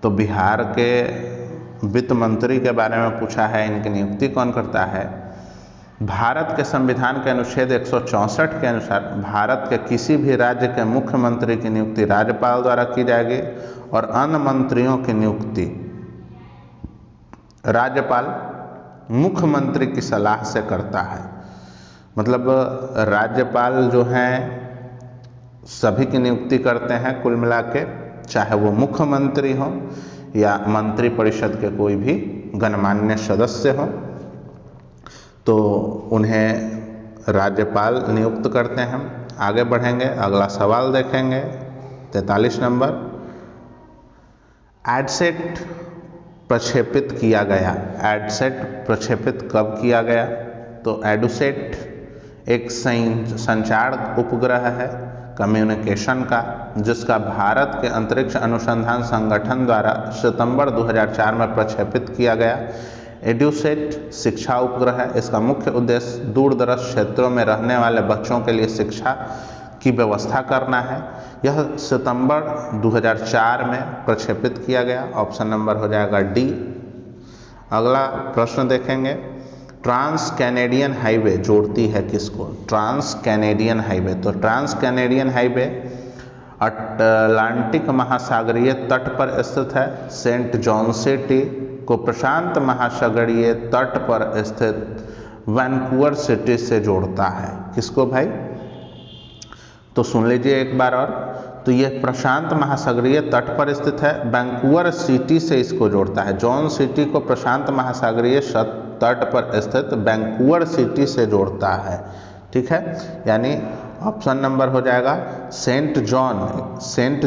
तो बिहार के वित्त मंत्री के बारे में पूछा है, इनकी नियुक्ति कौन करता है। भारत के संविधान के अनुच्छेद 164 के अनुसार भारत के किसी भी राज्य के मुख्यमंत्री की नियुक्ति राज्यपाल द्वारा की जाएगी और अन्य मंत्रियों की नियुक्ति राज्यपाल मुख्यमंत्री की सलाह से करता है। मतलब राज्यपाल जो हैं सभी की नियुक्ति करते हैं कुल मिला के, चाहे वो मुख्यमंत्री हो या मंत्री परिषद के कोई भी गणमान्य सदस्य हो, तो उन्हें राज्यपाल नियुक्त करते हैं। आगे बढ़ेंगे, अगला सवाल देखेंगे 43 नंबर। एडसेट प्रक्षेपित किया गया। एडसेट प्रक्षेपित कब किया गया। तो एडुसेट एक संचार उपग्रह है कम्युनिकेशन का, जिसका भारत के अंतरिक्ष अनुसंधान संगठन द्वारा सितंबर 2004 में प्रक्षेपित किया गया। एड्यूसेट शिक्षा उपग्रह है। इसका मुख्य उद्देश्य दूर दराज क्षेत्रों में रहने वाले बच्चों के लिए शिक्षा की व्यवस्था करना है। यह सितंबर 2004 में प्रक्षेपित किया गया। ऑप्शन नंबर हो जाएगा डी। अगला प्रश्न देखेंगे। ट्रांस कैनेडियन हाईवे जोड़ती है किसको। ट्रांस कैनेडियन हाईवे, तो ट्रांस कैनेडियन हाईवे अटलांटिक महासागरीय तट पर स्थित है। सेंट जॉन सिटी को प्रशांत महासागरीय तट पर स्थित वैंकूवर सिटी से जोड़ता है। किसको भाई। तो सुन लीजिए एक बार और। तो यह प्रशांत महासागरीय तट पर स्थित है, वैंकूवर सिटी से इसको जोड़ता है। जॉन सिटी को प्रशांत महासागरीय तट पर स्थित वैंकूवर सिटी से जोड़ता है। ठीक है, यानी ऑप्शन नंबर हो जाएगा सेंट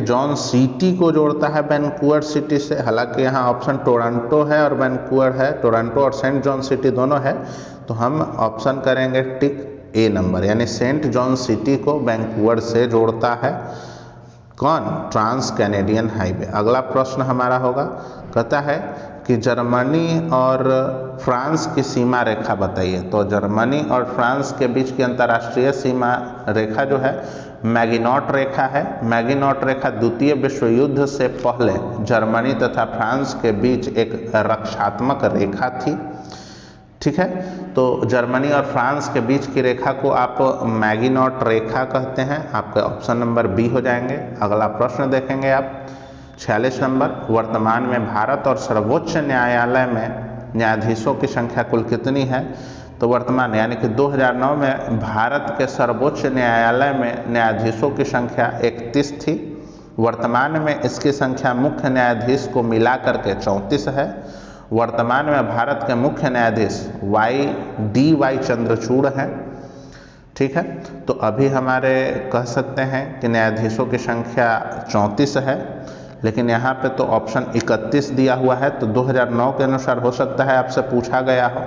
जॉन सिटी को जोड़ता है वैंकूवर सिटी से। हालांकि यहाँ ऑप्शन टोरंटो है और वैंकूवर है, टोरंटो और सेंट जॉन सिटी दोनों है, तो हम ऑप्शन करेंगे टिक ए नंबर, यानी सेंट जॉन सिटी को वैंकूवर से जोड़ता है कौन। Trans Canadian Highway. अगला प्रश्न हमारा होगा, कहता है कि जर्मनी और फ्रांस की सीमा रेखा बताइए। तो जर्मनी और फ्रांस के बीच की अंतर्राष्ट्रीय सीमा रेखा जो है मैगिनॉट रेखा है। मैगिनॉट रेखा द्वितीय विश्व युद्ध से पहले जर्मनी तथा फ्रांस के बीच एक रक्षात्मक रेखा थी। ठीक है, तो जर्मनी और फ्रांस के बीच की रेखा को आप मैगिनॉट रेखा कहते हैं। आपके ऑप्शन नंबर बी हो जाएंगे। अगला प्रश्न देखेंगे आप 46 नंबर। वर्तमान में भारत और सर्वोच्च न्यायालय में न्यायाधीशों की संख्या कुल कितनी है। तो वर्तमान यानी कि 2009 में भारत के सर्वोच्च न्यायालय में न्यायाधीशों की संख्या 31 थी। वर्तमान में इसकी संख्या मुख्य न्यायाधीश को मिला करके 34 है। वर्तमान में भारत के मुख्य न्यायाधीश वाई चंद्रचूड़ हैं। ठीक है, तो अभी हमारे कह सकते हैं कि न्यायाधीशों की संख्या 34 है, लेकिन यहाँ पे तो ऑप्शन 31 दिया हुआ है, तो 2009 के अनुसार हो सकता है आपसे पूछा गया हो।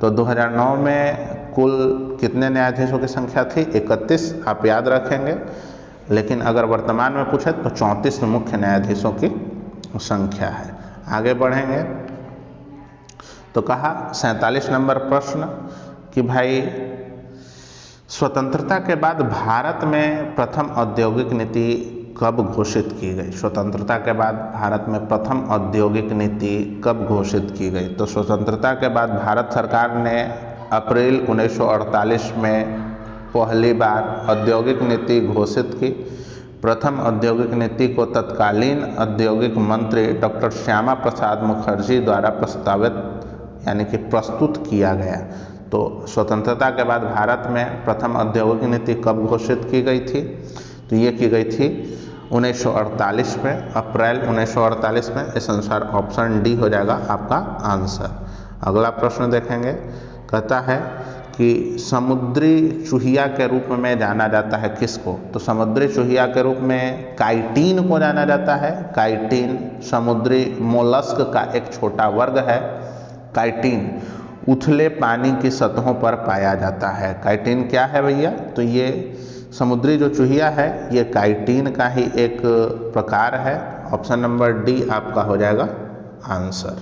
तो 2009 में कुल कितने न्यायाधीशों की संख्या थी? 31, आप याद रखेंगे। लेकिन अगर वर्तमान में पूछे तो 34 मुख्य न्यायाधीशों की संख्या है। आगे बढ़ेंगे तो कहा 47 नंबर प्रश्न कि भाई स्वतंत्रता के बाद भारत में प्रथम औद्योगिक नीति कब घोषित की गई? स्वतंत्रता के बाद भारत में प्रथम औद्योगिक नीति कब घोषित की गई? तो स्वतंत्रता के बाद भारत सरकार ने अप्रैल 1948 में पहली बार औद्योगिक नीति घोषित की। प्रथम औद्योगिक नीति को तत्कालीन औद्योगिक मंत्री डॉक्टर श्यामा प्रसाद मुखर्जी द्वारा प्रस्तावित यानी कि प्रस्तुत किया गया। तो स्वतंत्रता के बाद भारत में प्रथम औद्योगिक नीति कब घोषित की गई थी? तो ये की गई थी 1948 में, अप्रैल 1948 में। इस अनुसार ऑप्शन डी हो जाएगा आपका आंसर। अगला प्रश्न देखेंगे, कहता है कि समुद्री चूहिया के रूप में जाना जाता है किसको? तो समुद्री चूहिया के रूप में काइटिन को जाना जाता है। काइटिन समुद्री मोलस्क का एक छोटा वर्ग है। काइटिन उथले पानी की सतहों पर पाया जाता है। काइटिन क्या है भैया? तो ये समुद्री जो चूहिया है ये काइटिन का ही एक प्रकार है। ऑप्शन नंबर डी आपका हो जाएगा आंसर।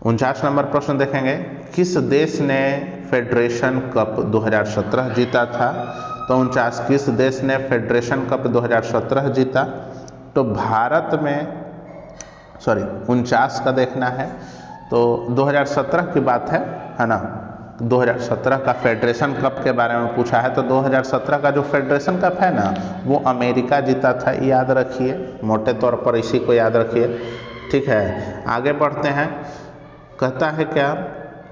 49 नंबर प्रश्न देखेंगे, किस देश ने फेडरेशन कप 2017 जीता था? तो 49, किस देश ने फेडरेशन कप 2017 जीता? तो भारत में 49 का देखना है। तो 2017 की बात है ना? 2017 का फेडरेशन कप के बारे में पूछा है। तो 2017 का जो फेडरेशन कप है ना वो अमेरिका जीता था, याद रखिए, मोटे तौर पर इसी को याद रखिए। ठीक है, आगे बढ़ते हैं। कहता है क्या,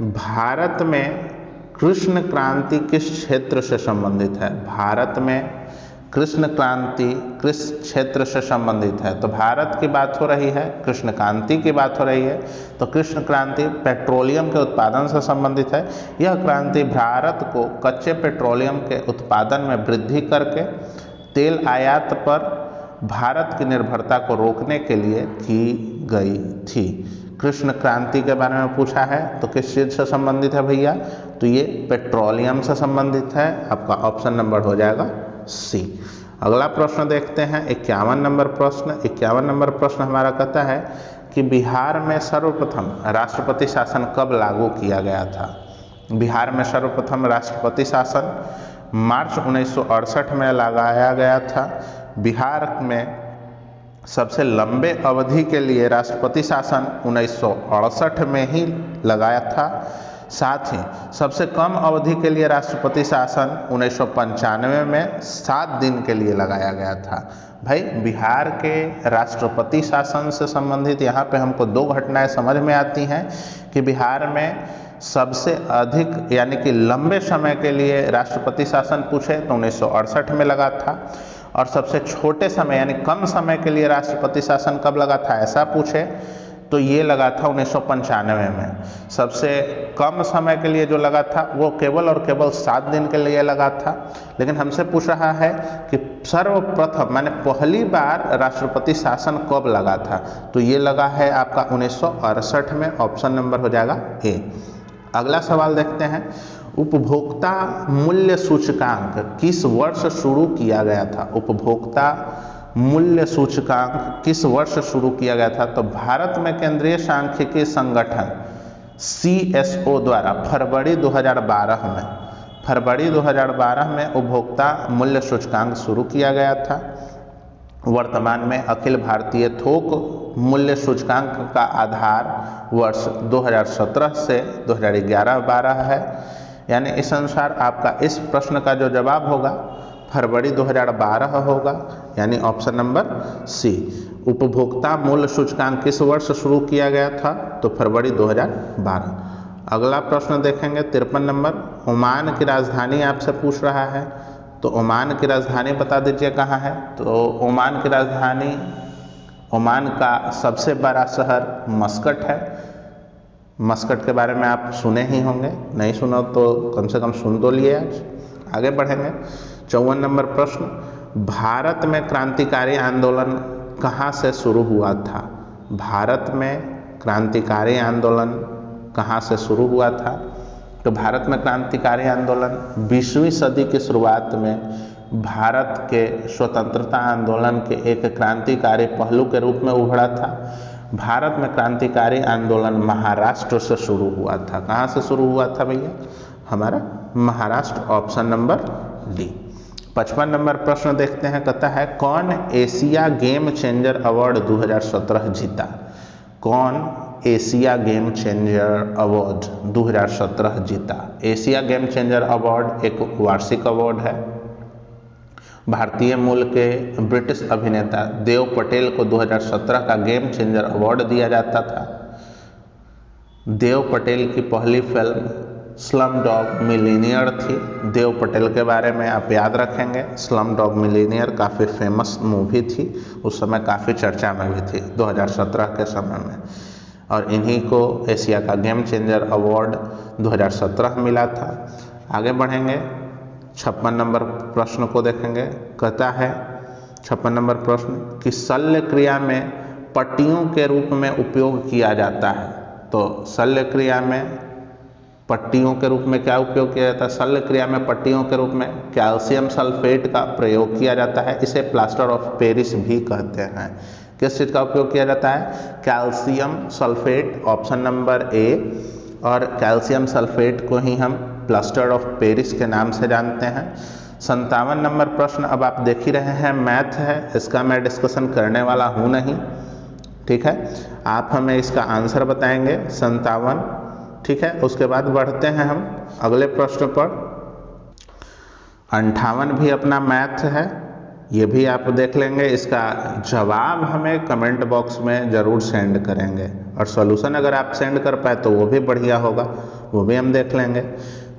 भारत में कृष्ण क्रांति किस क्षेत्र से संबंधित है? भारत में कृष्ण क्रांति किस क्षेत्र से संबंधित है? तो भारत की बात हो रही है, कृष्ण क्रांति की बात हो रही है। तो कृष्ण क्रांति पेट्रोलियम के उत्पादन से संबंधित है। यह क्रांति भारत को कच्चे पेट्रोलियम के उत्पादन में वृद्धि करके तेल आयात पर भारत की निर्भरता को रोकने के लिए की गई थी। कृष्ण क्रांति के बारे में पूछा है तो किस चीज़ से संबंधित है भैया? तो ये पेट्रोलियम से संबंधित है। आपका ऑप्शन नंबर हो जाएगा सी। अगला प्रश्न देखते हैं 51 नंबर प्रश्न। 51 नंबर प्रश्न हमारा कहता है कि बिहार में सर्वप्रथम राष्ट्रपति शासन कब लागू किया गया था? बिहार में सर्वप्रथम राष्ट्रपति शासन मार्च 1968 में लगाया गया था। बिहार में सबसे लंबे अवधि के लिए राष्ट्रपति शासन 1968 में ही लगाया था। साथ ही सबसे कम अवधि के लिए राष्ट्रपति शासन 1995 में 7 दिन के लिए लगाया गया था। भाई बिहार के राष्ट्रपति शासन से संबंधित यहाँ पे हमको 2 घटनाएं समझ में आती हैं कि बिहार में सबसे अधिक यानी कि लंबे समय के लिए राष्ट्रपति शासन पूछे तो 1968 में लगा था, और सबसे छोटे समय यानी कम समय के लिए राष्ट्रपति शासन कब लगा था ऐसा पूछे तो ये लगा था 1995 में। सबसे कम समय के लिए जो लगा था वो केवल और केवल 7 दिन के लिए लगा था। लेकिन हमसे पूछ रहा है कि सर्वप्रथम माने पहली बार राष्ट्रपति शासन कब लगा था? तो ये लगा है आपका 1968 में। ऑप्शन नंबर हो जाएगा ए। अगला सवाल देखते हैं, उपभोक्ता मूल्य सूचकांक किस वर्ष शुरू किया गया था? उपभोक्ता मूल्य सूचकांक किस वर्ष शुरू किया गया था? तो भारत में केंद्रीय सांख्यिकी संगठन CSO द्वारा फरवरी 2012 में उपभोक्ता मूल्य सूचकांक शुरू किया गया था। वर्तमान में अखिल भारतीय थोक मूल्य सूचकांक का आधार वर्ष 2017 से 2011-12 है। यानी इस अनुसार आपका इस प्रश्न का जो जवाब होगा फरवरी 2012 होगा, यानी ऑप्शन नंबर सी। उपभोक्ता मूल्य सूचकांक किस वर्ष शुरू किया गया था? तो फरवरी 2012। अगला प्रश्न देखेंगे 53 नंबर। ओमान की राजधानी आपसे पूछ रहा है, तो ओमान की राजधानी बता दीजिए कहाँ है? तो ओमान की राजधानी, ओमान का सबसे बड़ा शहर मस्कट है। मस्कट के बारे में आप सुने ही होंगे, नहीं सुना तो कम से कम सुन तो लिए आज। आगे बढ़ेंगे 54 नंबर प्रश्न, भारत में क्रांतिकारी आंदोलन कहाँ से शुरू हुआ था? भारत में क्रांतिकारी आंदोलन कहाँ से शुरू हुआ था? तो भारत में क्रांतिकारी आंदोलन 20वीं सदी की शुरुआत में भारत के स्वतंत्रता आंदोलन के एक क्रांतिकारी पहलू के रूप में उभरा था। भारत में क्रांतिकारी आंदोलन महाराष्ट्र से शुरू हुआ था। कहाँ से शुरू हुआ था भैया? हमारा Maharashtra, option number D. 55 number प्रश्न देखते हैं, कहता है कौन एशिया गेम चेंजर अवार्ड 2017 जीता? कौन एशिया गेम चेंजर अवार्ड 2017 जीता? एशिया गेम चेंजर अवार्ड एक वार्षिक अवार्ड है। भारतीय मूल के ब्रिटिश अभिनेता देव पटेल को 2017 का गेम चेंजर अवार्ड दिया जाता था। देव पटेल की पहली फिल्म स्लम डॉग मिलीनियर थी। देव पटेल के बारे में आप याद रखेंगे, स्लम डॉग मिलीनियर काफ़ी फेमस मूवी थी, उस समय काफ़ी चर्चा में भी थी 2017 के समय में, और इन्हीं को एशिया का गेम चेंजर अवार्ड 2017 मिला था। आगे बढ़ेंगे, 56 नंबर प्रश्न को देखेंगे। कहता है 56 नंबर प्रश्न कि शल्य क्रिया में पट्टियों के रूप में उपयोग किया जाता है। तो शल्य क्रिया में पट्टियों के रूप में क्या उपयोग किया जाता है? शल्य क्रिया में पट्टियों के रूप में कैल्शियम सल्फेट का प्रयोग किया जाता है। इसे प्लास्टर ऑफ पेरिस भी कहते हैं। किस चीज़ का उपयोग किया जाता है? Calcium sulphate, option number A. और कैल्शियम सल्फेट को ही हम प्लास्टर ऑफ पेरिस के नाम से जानते हैं। 57 नंबर प्रश्न अब आप देख ही रहे हैं, मैथ है, इसका मैं डिस्कशन करने वाला हूँ नहीं, ठीक है। आप हमें इसका आंसर बताएंगे 57, ठीक है। उसके बाद बढ़ते हैं हम अगले प्रश्न पर। 58 भी अपना मैथ है, ये भी आप देख लेंगे। इसका जवाब हमें कमेंट बॉक्स में ज़रूर सेंड करेंगे, और सॉल्यूशन अगर आप सेंड कर पाए तो वो भी बढ़िया होगा, वो भी हम देख लेंगे,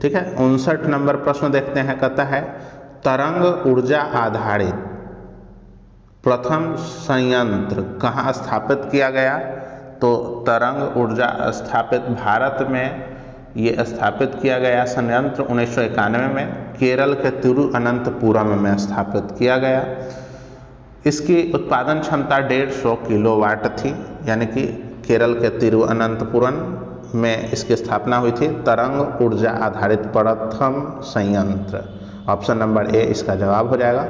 ठीक है। 59 नंबर प्रश्न देखते हैं। कहता है तरंग ऊर्जा आधारित प्रथम संयंत्र कहाँ स्थापित किया गया? तो तरंग ऊर्जा स्थापित भारत में ये स्थापित किया गया संयंत्र 1991 में केरल के तिरुअनंतपुरम में स्थापित किया गया। इसकी उत्पादन क्षमता 150 किलोवाट थी, यानी कि केरल के तिरुअनंतपुरम में इसकी स्थापना हुई थी। तरंग ऊर्जा आधारित प्रथम संयंत्र, ऑप्शन नंबर ए इसका जवाब हो जाएगा।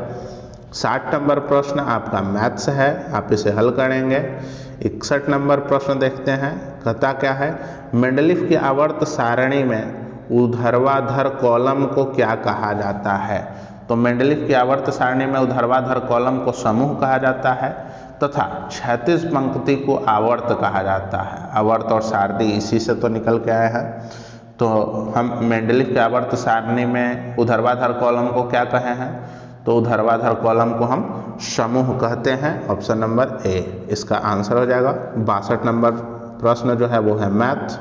60 नंबर प्रश्न आपका मैथ्स है, आप इसे हल करेंगे। 61 नंबर प्रश्न देखते हैं। कहता क्या है? मेंडलीफ की आवर्त सारणी में ऊर्ध्वाधर कॉलम को क्या कहा जाता है? तो मेंडलीफ की आवर्त सारणी में ऊर्ध्वाधर कॉलम को समूह कहा जाता है, तथा क्षैतिज पंक्ति को आवर्त कहा जाता है। आवर्त और सारणी इसी से तो निकल के आए हैं। तो हम मेंडलीफ की आवर्त सारणी में ऊर्ध्वाधर कॉलम को क्या कहे हैं? तो ऊर्ध्वाधर कॉलम को हम समूह कहते हैं, ऑप्शन नंबर ए इसका आंसर हो जाएगा। 62 नंबर प्रश्न जो है वो है मैथ।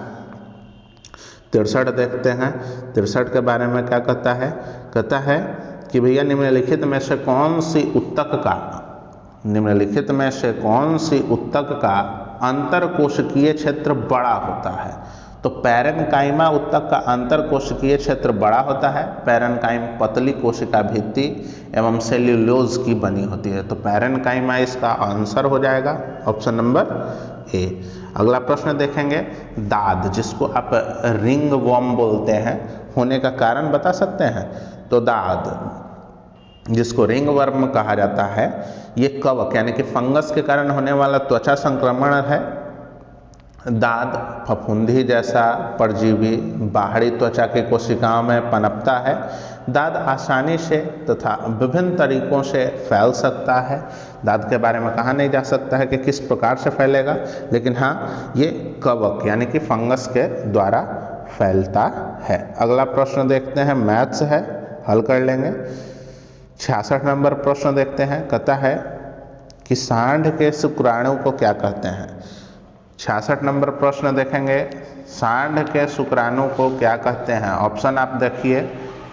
63 देखते हैं। 63 के बारे में क्या कहता है? कहता है कि भैया निम्नलिखित में से कौन सी उत्तक का अंतरकोशिकीय क्षेत्र बड़ा होता है? तो पैरेनकाइमा उत्तक का अंतरकोशिकीय क्षेत्र बड़ा होता है। पैरेनकाइम पतली कोशिका भित्ति एवं सेल्यूलोज की बनी होती है। तो पैरेनकाइमा इसका आंसर हो जाएगा, ऑप्शन नंबर ए। अगला प्रश्न देखेंगे। दाद, जिसको आप रिंग वॉर्म बोलते हैं, होने का कारण बता सकते हैं? तो दाद, जिसको रिंग वर्म कहा जाता है, ये कवक यानी कि फंगस के कारण होने वाला त्वचा संक्रमण है। दाद फफूंदी जैसा परजीवी बाहरी त्वचा की कोशिकाओं में पनपता है। दाद आसानी से तथा विभिन्न तरीकों से फैल सकता है। दाद के बारे में कहा नहीं जा सकता है कि किस प्रकार से फैलेगा, लेकिन हाँ ये कवक यानी कि फंगस के द्वारा फैलता है। अगला प्रश्न देखते हैं, मैथ्स है, हल कर लेंगे। 66 नंबर प्रश्न देखते हैं। कहता है कि सांड के शुक्राणु को क्या कहते हैं? 66 नंबर प्रश्न देखेंगे। सांड के शुक्राणु को क्या कहते हैं? ऑप्शन आप देखिए,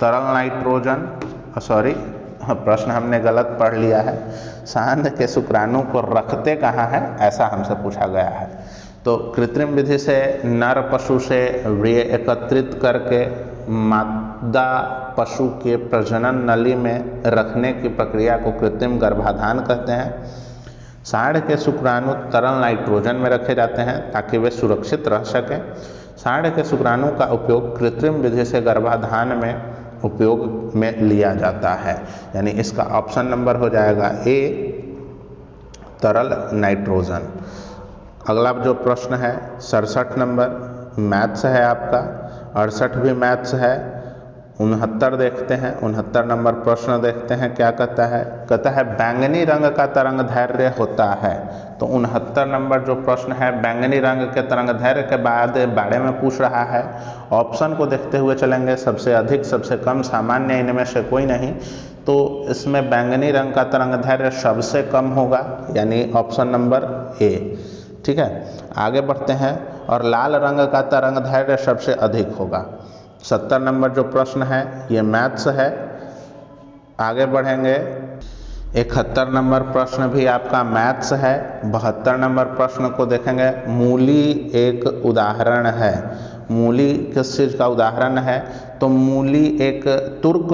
तरल नाइट्रोजन, सॉरी प्रश्न हमने गलत पढ़ लिया है। सांड के शुक्राणु को रखते कहाँ है, ऐसा हमसे पूछा गया है। तो कृत्रिम विधि से नर पशु से वीर्य एकत्रित करके मादा पशु के प्रजनन नली में रखने की प्रक्रिया को कृत्रिम गर्भाधान कहते हैं। सांड के शुक्राणु तरल नाइट्रोजन में रखे जाते हैं ताकि वे सुरक्षित रह सकें। सांड के शुक्राणु का उपयोग कृत्रिम विधि से गर्भाधान में उपयोग में लिया जाता है, यानी इसका ऑप्शन नंबर हो जाएगा ए, तरल नाइट्रोजन। अगला जो प्रश्न है 67 नंबर, मैथ्स है आपका, 68 भी मैथ्स है। 69 देखते हैं, 69 नंबर प्रश्न देखते हैं क्या कहता है। कहता है बैंगनी रंग का तरंग दैर्घ्य होता है। तो 69 नंबर जो प्रश्न है बैंगनी रंग के तरंग दैर्घ्य के बारे में पूछ रहा है। ऑप्शन को देखते हुए चलेंगे, सबसे अधिक, सबसे कम, सामान्य, इनमें से कोई नहीं। तो इसमें बैंगनी रंग का तरंग दैर्घ्य सबसे कम होगा, यानी ऑप्शन नंबर ए। ठीक है, आगे बढ़ते हैं। और लाल रंग का तरंग दैर्घ्य सबसे अधिक होगा। 70 नंबर जो प्रश्न है ये मैथ्स है। आगे बढ़ेंगे। 71 नंबर प्रश्न भी आपका मैथ्स है। 72 नंबर प्रश्न को देखेंगे। मूली एक उदाहरण है। मूली किस चीज़ का उदाहरण है? तो मूली एक तुर्क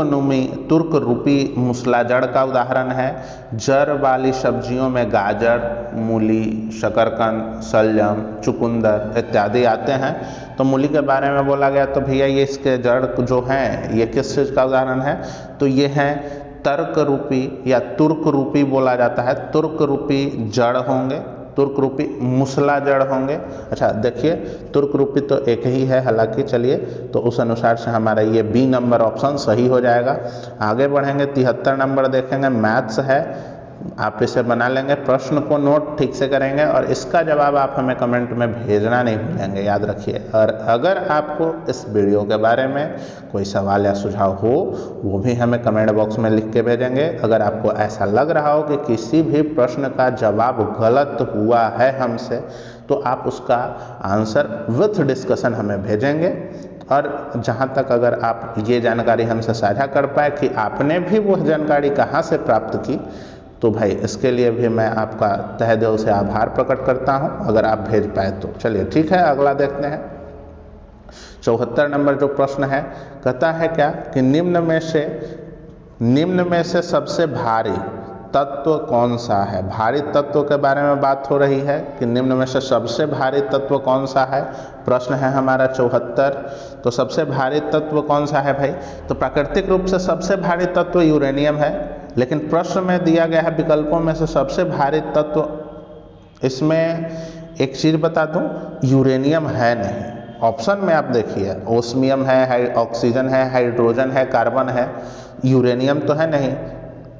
रूपी मूसला जड़ का उदाहरण है। जड़ वाली सब्जियों में गाजर, मूली, शकरकंद, शलजम, चुकंदर इत्यादि आते हैं। तो मूली के बारे में बोला गया तो भैया ये इसके जड़ जो हैं ये किस चीज़ का उदाहरण है? तो ये हैं तर्क रूपी या तुर्क रूपी बोला जाता है। तुर्क रूपी जड़ होंगे, तुर्क रूपी मूसला जड़ होंगे। अच्छा देखिए, तुर्क रूपी तो एक ही है हालांकि, चलिए तो उस अनुसार से हमारा ये बी नंबर ऑप्शन सही हो जाएगा। आगे बढ़ेंगे। 73 नंबर देखेंगे, मैथ्स है। आप इसे बना लेंगे, प्रश्न को नोट ठीक से करेंगे और इसका जवाब आप हमें कमेंट में भेजना नहीं भूलेंगे, याद रखिए। और अगर आपको इस वीडियो के बारे में कोई सवाल या सुझाव हो वो भी हमें कमेंट बॉक्स में लिख के भेजेंगे। अगर आपको ऐसा लग रहा हो कि किसी भी प्रश्न का जवाब गलत हुआ है हमसे, तो आप उसका आंसर विथ डिस्कशन हमें भेजेंगे। और जहाँ तक अगर आप ये जानकारी हमसे साझा कर पाए कि आपने भी वह जानकारी कहाँ से प्राप्त की, तो भाई इसके लिए भी मैं आपका तहे दिल से आभार प्रकट करता हूं, अगर आप भेज पाए तो। चलिए ठीक है, अगला देखते हैं। 74 नंबर जो प्रश्न है कहता है क्या कि निम्न में से सबसे भारी तत्व कौन सा है? भारी तत्व के बारे में बात हो रही है कि निम्न में से सबसे भारी तत्व कौन सा है। प्रश्न है हमारा 74। तो सबसे भारी तत्व कौन सा है भाई? तो प्राकृतिक रूप से सबसे भारी तत्व यूरेनियम है, लेकिन प्रश्न में दिया गया है विकल्पों में से सबसे भारी तत्व। इसमें एक चीज़ बता दूं, यूरेनियम है नहीं। ऑप्शन में आप देखिए, ओस्मियम है, ऑक्सीजन है, हाइड्रोजन है, कार्बन है, यूरेनियम तो है नहीं।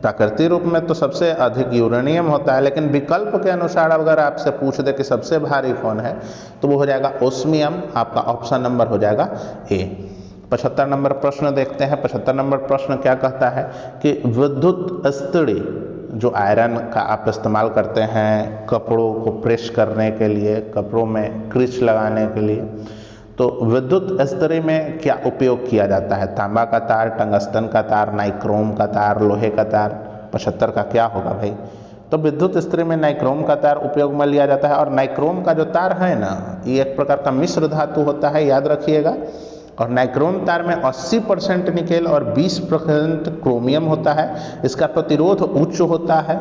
प्राकृतिक रूप में तो सबसे अधिक यूरेनियम होता है, लेकिन विकल्प के अनुसार अगर आपसे पूछ दे कि सबसे भारी कौन है तो वो हो जाएगा ओस्मियम। आपका ऑप्शन नंबर हो जाएगा ए। 75 नंबर प्रश्न देखते हैं। 75 नंबर प्रश्न क्या कहता है कि विद्युत इस्त्री, जो आयरन का आप इस्तेमाल करते हैं कपड़ों को प्रेस करने के लिए, कपड़ों में क्रीच लगाने के लिए, तो विद्युत इस्त्री में क्या उपयोग किया जाता है? तांबा का तार, टंगस्टन का तार, नाइक्रोम का तार, लोहे का तार। 75 का क्या होगा भाई? तो विद्युत इस्त्री में नाइक्रोम का तार उपयोग में लिया जाता है। और नाइक्रोम का जो तार है ना, ये एक प्रकार का मिश्र धातु होता है, याद रखिएगा। और नाइक्रोम तार में 80% निकेल और 20% क्रोमियम होता है। इसका प्रतिरोध उच्च होता है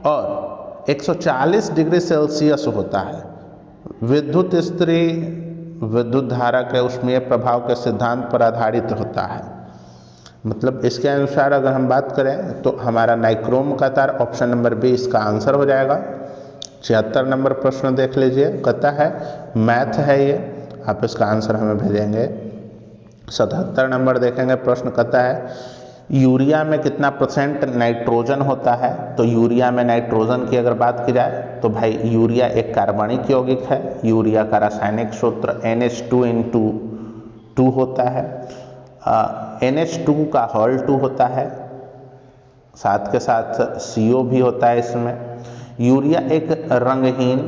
और 140 डिग्री सेल्सियस होता है। विद्युत इस्त्री विद्युत धारा के ऊष्मीय प्रभाव के सिद्धांत पर आधारित होता है। मतलब इसके अनुसार अगर हम बात करें तो हमारा नाइक्रोम का तार ऑप्शन नंबर बी इसका आंसर हो जाएगा। 76 नंबर प्रश्न देख लीजिए, कहता है मैथ है ये, आप इसका आंसर हमें भेजेंगे। 77 नंबर देखेंगे, प्रश्न कहता है यूरिया में कितना % नाइट्रोजन होता है? तो यूरिया में नाइट्रोजन की अगर बात की जाए तो भाई यूरिया एक कार्बनिक यौगिक है। यूरिया का रासायनिक सूत्र NH2 होता है। NH2 का हॉल 2 होता है, साथ के साथ CO भी होता है इसमें। यूरिया एक रंगहीन,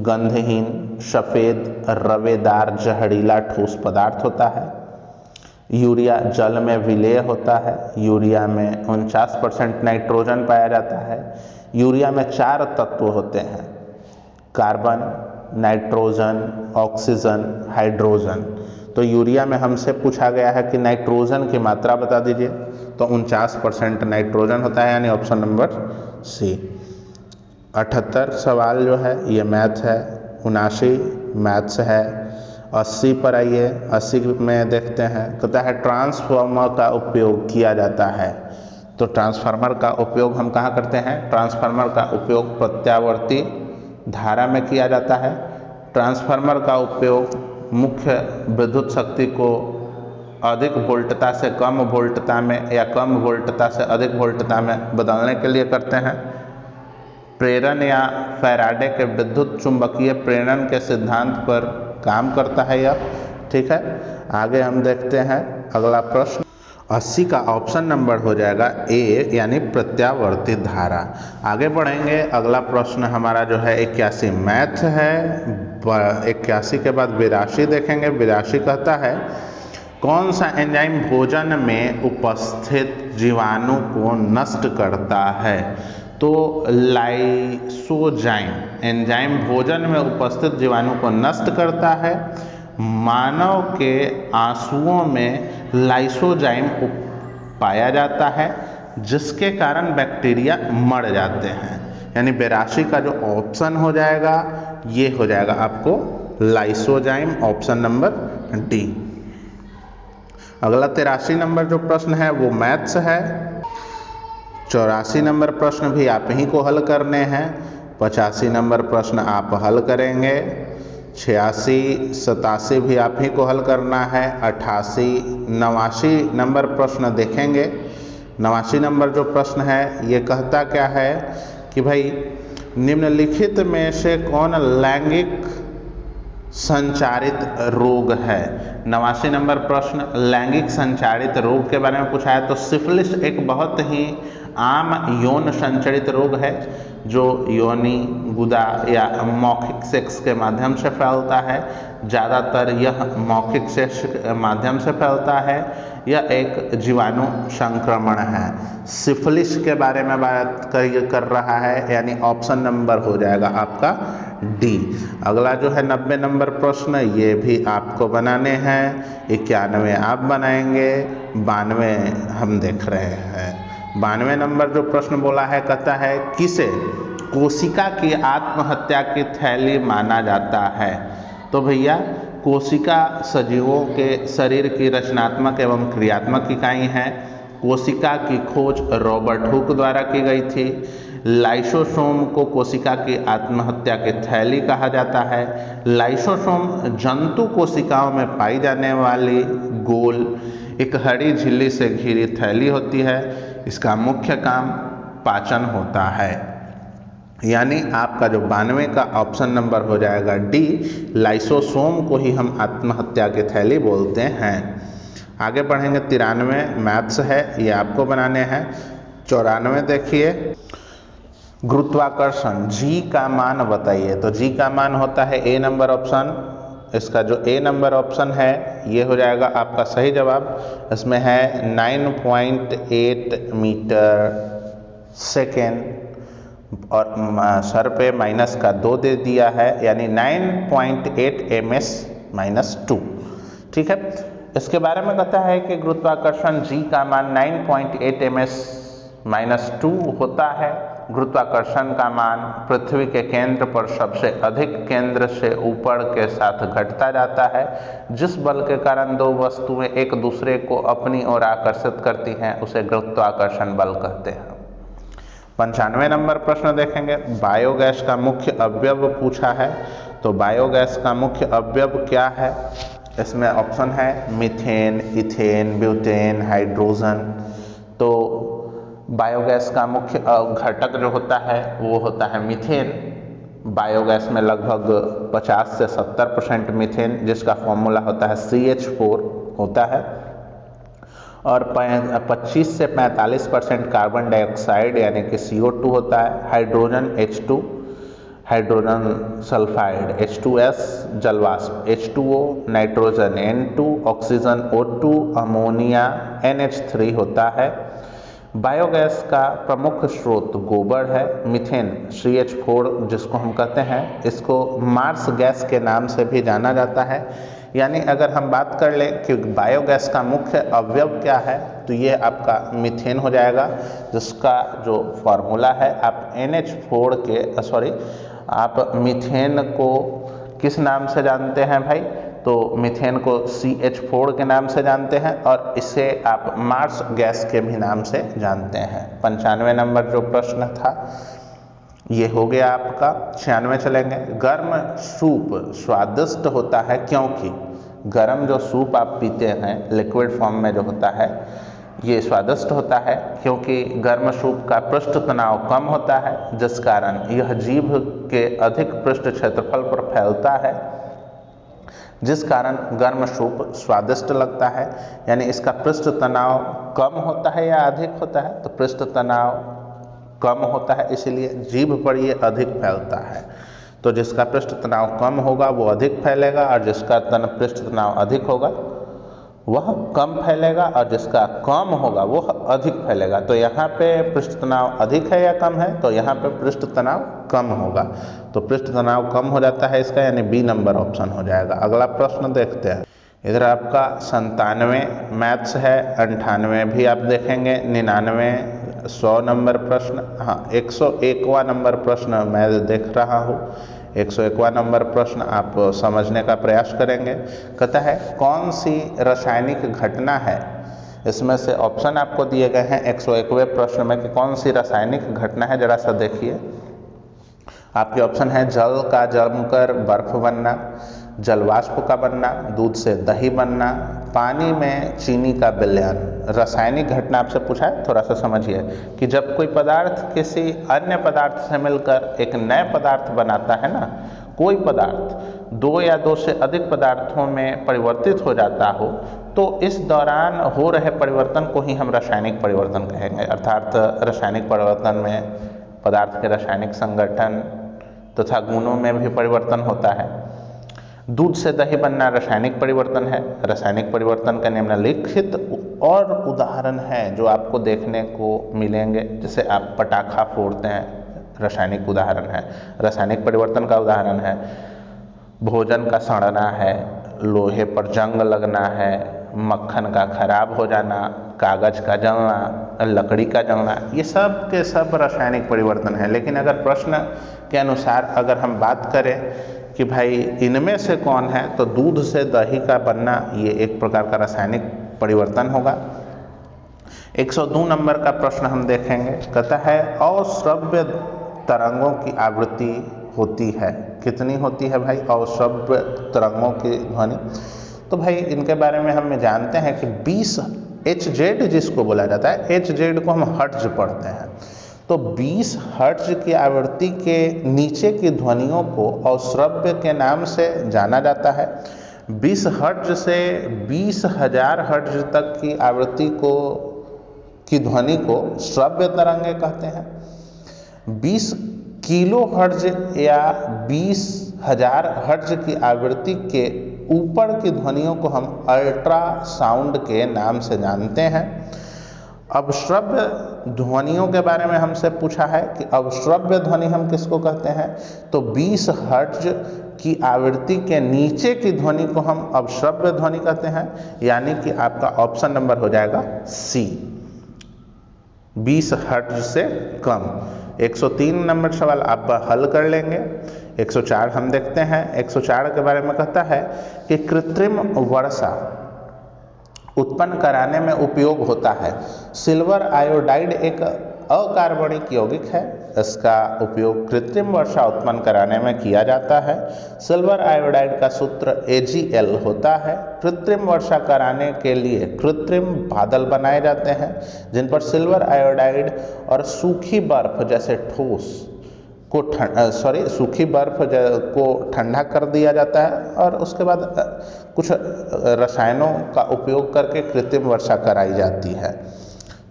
गंधहीन, सफ़ेद, रवेदार, जहरीला ठोस पदार्थ होता है। यूरिया जल में विलेय होता है। यूरिया में 49% नाइट्रोजन पाया जाता है। यूरिया में 4 तत्व होते हैं, कार्बन, नाइट्रोजन, ऑक्सीजन, हाइड्रोजन। तो यूरिया में हमसे पूछा गया है कि नाइट्रोजन की मात्रा बता दीजिए, तो 49% नाइट्रोजन होता है, यानी ऑप्शन नंबर सी। 78 सवाल जो है ये मैथ है, 79 मैथ्स है। 80 पर आइए, 80 में देखते हैं, कहता है ट्रांसफार्मर का उपयोग किया जाता है। तो ट्रांसफार्मर का उपयोग हम कहाँ करते हैं? ट्रांसफार्मर का उपयोग प्रत्यावर्ती धारा में किया जाता है। ट्रांसफार्मर का उपयोग मुख्य विद्युत शक्ति को अधिक वोल्टता से कम वोल्टता में या कम वोल्टता से अधिक वोल्टता में बदलने के लिए करते हैं। प्रेरण या फैराडे के विद्युत चुंबकीय प्रेरण के सिद्धांत पर काम करता है यह। ठीक है, आगे हम देखते हैं अगला प्रश्न। 80 का ऑप्शन नंबर हो जाएगा ए, यानी प्रत्यावर्ती धारा। आगे बढ़ेंगे, अगला प्रश्न हमारा जो है 81 मैथ है। 81 के बाद 82 देखेंगे। 82 कहता है कौन सा एंजाइम भोजन में उपस्थित जीवाणु को नष्ट करता है? तो लाइसोजाइम एंजाइम भोजन में उपस्थित जीवाणु को नष्ट करता है। मानव के आंसुओं में लाइसोजाइम पाया जाता है, जिसके कारण बैक्टीरिया मर जाते हैं। यानी 82 का जो ऑप्शन हो जाएगा ये हो जाएगा आपको लाइसोजाइम, ऑप्शन नंबर डी। अगला 83 नंबर जो प्रश्न है वो मैथ्स है। 84 नंबर प्रश्न भी आप ही को हल करने हैं। 85 नंबर प्रश्न आप हल करेंगे। 86, 87 भी आप ही को हल करना है। 88, 89 नंबर प्रश्न देखेंगे। 89 नंबर जो प्रश्न है ये कहता क्या है कि भाई निम्नलिखित में से कौन लैंगिक संचारित रोग है? 89 नंबर प्रश्न लैंगिक संचारित रोग के बारे में पूछा है। तो सिफिलिस एक बहुत ही आम यौन संचारित रोग है जो योनि, गुदा या मौखिक सेक्स के माध्यम से फैलता है। ज़्यादातर यह मौखिक सेक्स के माध्यम से फैलता है। यह एक जीवाणु संक्रमण है। सिफिलिस के बारे में बात कर रहा है, यानी ऑप्शन नंबर हो जाएगा आपका डी। अगला जो है 90 नंबर प्रश्न ये भी आपको बनाने हैं। 91 आप बनाएंगे, 92 हम देख रहे हैं। 92 नंबर जो प्रश्न बोला है कहता है किसे कोशिका की आत्महत्या की थैली माना जाता है? तो भैया कोशिका सजीवों के शरीर की रचनात्मक एवं क्रियात्मक इकाई है। कोशिका की खोज रॉबर्ट हुक द्वारा की गई थी। लाइसोसोम को कोशिका की आत्महत्या की थैली कहा जाता है। लाइसोसोम जंतु कोशिकाओं में पाई जाने वाली गोल एक हरी झिल्ली से घिरी थैली होती है। इसका मुख्य काम पाचन होता है। यानी आपका जो 92 का ऑप्शन नंबर हो जाएगा डी। लाइसोसोम को ही हम आत्महत्या की थैली बोलते हैं। आगे बढ़ेंगे 93 मैथ्स है, ये आपको बनाने हैं। 94 देखिए गुरुत्वाकर्षण जी का मान बताइए। तो जी का मान होता है ए नंबर ऑप्शन। इसका जो ए नंबर ऑप्शन है ये हो जाएगा आपका सही जवाब। इसमें है 9.8 मीटर सेकेंड और सर पे माइनस का 2 दे दिया है, यानी 9.8 ms-2। ठीक है, इसके बारे में कहता है कि गुरुत्वाकर्षण जी का मान 9.8 ms-2 होता है। गुरुत्वाकर्षण का मान पृथ्वी के केंद्र पर सबसे अधिक केंद्र से ऊपर के साथ घटता जाता है। जिस बल के कारण दो वस्तुएं एक दूसरे को अपनी ओर आकर्षित करती हैं उसे गुरुत्वाकर्षण बल कहते हैं। 95 नंबर प्रश्न देखेंगे। बायोगैस का मुख्य अवयव पूछा है। तो बायोगैस का मुख्य अवयव क्या है? इसमें ऑप्शन है मीथेन, इथेन, ब्यूटेन, हाइड्रोजन। तो बायोगैस का मुख्य घटक जो होता है वो होता है मीथेन। बायोगैस में लगभग 50 से 70% मीथेन, जिसका फॉर्मूला होता है CH4 होता है। और 25 से 45% कार्बन डाइऑक्साइड यानी कि CO2 होता है। Hydrogen H2, hydrogen sulphide H2S, जलवाष्प H2O, nitrogen N2, oxygen O2, ammonia NH3 होता है। बायोगैस का प्रमुख स्रोत गोबर है। मीथेन CH4 जिसको हम कहते हैं, इसको मार्स गैस के नाम से भी जाना जाता है। यानी अगर हम बात कर लें कि बायोगैस का मुख्य अवयव क्या है, तो ये आपका मीथेन हो जाएगा, जिसका जो फॉर्मूला है आप NH4 के आप मीथेन को किस नाम से जानते हैं भाई, तो मीथेन को CH4 के नाम से जानते हैं और इसे आप मार्स गैस के भी नाम से जानते हैं। 95 नंबर जो प्रश्न था ये हो गया आपका। 96 चलेंगे। गर्म सूप स्वादिष्ट होता है क्योंकि, गर्म जो सूप आप पीते हैं लिक्विड फॉर्म में जो होता है ये स्वादिष्ट होता है क्योंकि गर्म सूप का पृष्ठ तनाव कम होता है, जिस कारण यह जीभ के अधिक पृष्ठ क्षेत्रफल पर फैलता है, जिस कारण गर्म सूप स्वादिष्ट लगता है। यानी इसका पृष्ठ तनाव कम होता है या अधिक होता है, तो पृष्ठ तनाव कम होता है, इसलिए जीभ पर ये अधिक फैलता है। तो जिसका पृष्ठ तनाव कम होगा वो अधिक फैलेगा और जिसका पृष्ठ तनाव अधिक होगा वह कम फैलेगा और जिसका कम होगा वह अधिक फैलेगा। तो यहाँ पे पृष्ठ तनाव अधिक है या कम है, तो यहाँ पे पृष्ठ तनाव कम होगा, तो पृष्ठ तनाव कम हो जाता है इसका, यानी B नंबर ऑप्शन हो जाएगा। अगला प्रश्न देखते हैं। इधर आपका 97 मैथ्स है, 98 भी आप देखेंगे, 99, 100 नंबर प्रश्न, हाँ 101वां नंबर प्रश्न मैं देख रहा हूँ। 101वां नंबर प्रश्न आप समझने का प्रयास करेंगे। कहता है कौन सी रासायनिक घटना है, इसमें से ऑप्शन आपको दिए गए हैं 101वें प्रश्न में कि कौन सी रासायनिक घटना है, जरा सा देखिए। आपके ऑप्शन है जल का जमकर बर्फ बनना, जलवाष्प का बनना, दूध से दही बनना, पानी में चीनी का विलयन। रासायनिक घटना आपसे पूछा है, थोड़ा सा समझिए कि जब कोई पदार्थ किसी अन्य पदार्थ से मिलकर एक नए पदार्थ बनाता है ना, कोई पदार्थ दो या दो से अधिक पदार्थों में परिवर्तित हो जाता हो, तो इस दौरान हो रहे परिवर्तन को ही हम रासायनिक परिवर्तन कहेंगे। अर्थात रासायनिक परिवर्तन में पदार्थ के रासायनिक संगठन तथा गुणों में भी परिवर्तन होता है। दूध से दही बनना रासायनिक परिवर्तन है। रासायनिक परिवर्तन का निम्नलिखित और उदाहरण है जो आपको देखने को मिलेंगे, जैसे आप पटाखा फोड़ते हैं, रासायनिक उदाहरण है। रासायनिक परिवर्तन का उदाहरण है भोजन का सड़ना है, लोहे पर जंग लगना है, मक्खन का खराब हो जाना, कागज का जलना, लकड़ी का जलना, ये सब के सब रासायनिक परिवर्तन है। लेकिन अगर प्रश्न के अनुसार अगर हम बात करें कि भाई इनमें से कौन है, तो दूध से दही का बनना ये एक प्रकार का रासायनिक परिवर्तन होगा। 102 नंबर का प्रश्न हम देखेंगे। कहता है अश्रव्य तरंगों की आवृत्ति होती है, कितनी होती है भाई अश्रव्य तरंगों की ध्वनि? तो भाई इनके बारे में हम जानते हैं कि 20 Hz जिसको बोला जाता है, Hz को हम हर्ट्ज पढ़ते हैं, तो 20 हर्ट्ज की आवृत्ति के नीचे की ध्वनियों को अश्रव्य के नाम से जाना जाता है। 20 हर्ट्ज से 20,000 हर्ट्ज तक की आवृत्ति की ध्वनि को श्रव्य तरंगे कहते हैं। 20 किलो हर्ट्ज या 20,000 हर्ट्ज की आवृत्ति के ऊपर की ध्वनियों को हम अल्ट्रासाउंड के नाम से जानते हैं। अवश्रव्य ध्वनियों के बारे में हमसे पूछा है कि अवश्रव्य ध्वनि हम किसको कहते हैं, तो 20 हर्ट्ज की आवृत्ति के नीचे की ध्वनि को हम अवश्रव्य ध्वनि कहते हैं, यानी कि आपका ऑप्शन नंबर हो जाएगा C, 20 हर्ट्ज से कम। 103 नंबर सवाल आप हल कर लेंगे। 104 हम देखते हैं। 104 के बारे में कहता है कि कृत्रिम वर्षा उत्पन्न कराने में उपयोग होता है। सिल्वर आयोडाइड एक अकार्बनिक यौगिक है, इसका उपयोग कृत्रिम वर्षा उत्पन्न कराने में किया जाता है। सिल्वर आयोडाइड का सूत्र AgL होता है। कृत्रिम वर्षा कराने के लिए कृत्रिम बादल बनाए जाते हैं जिन पर सिल्वर आयोडाइड और सूखी बर्फ जैसे ठोस को सूखी बर्फ को ठंडा कर दिया जाता है और उसके बाद कुछ रसायनों का उपयोग करके कृत्रिम वर्षा कराई जाती है।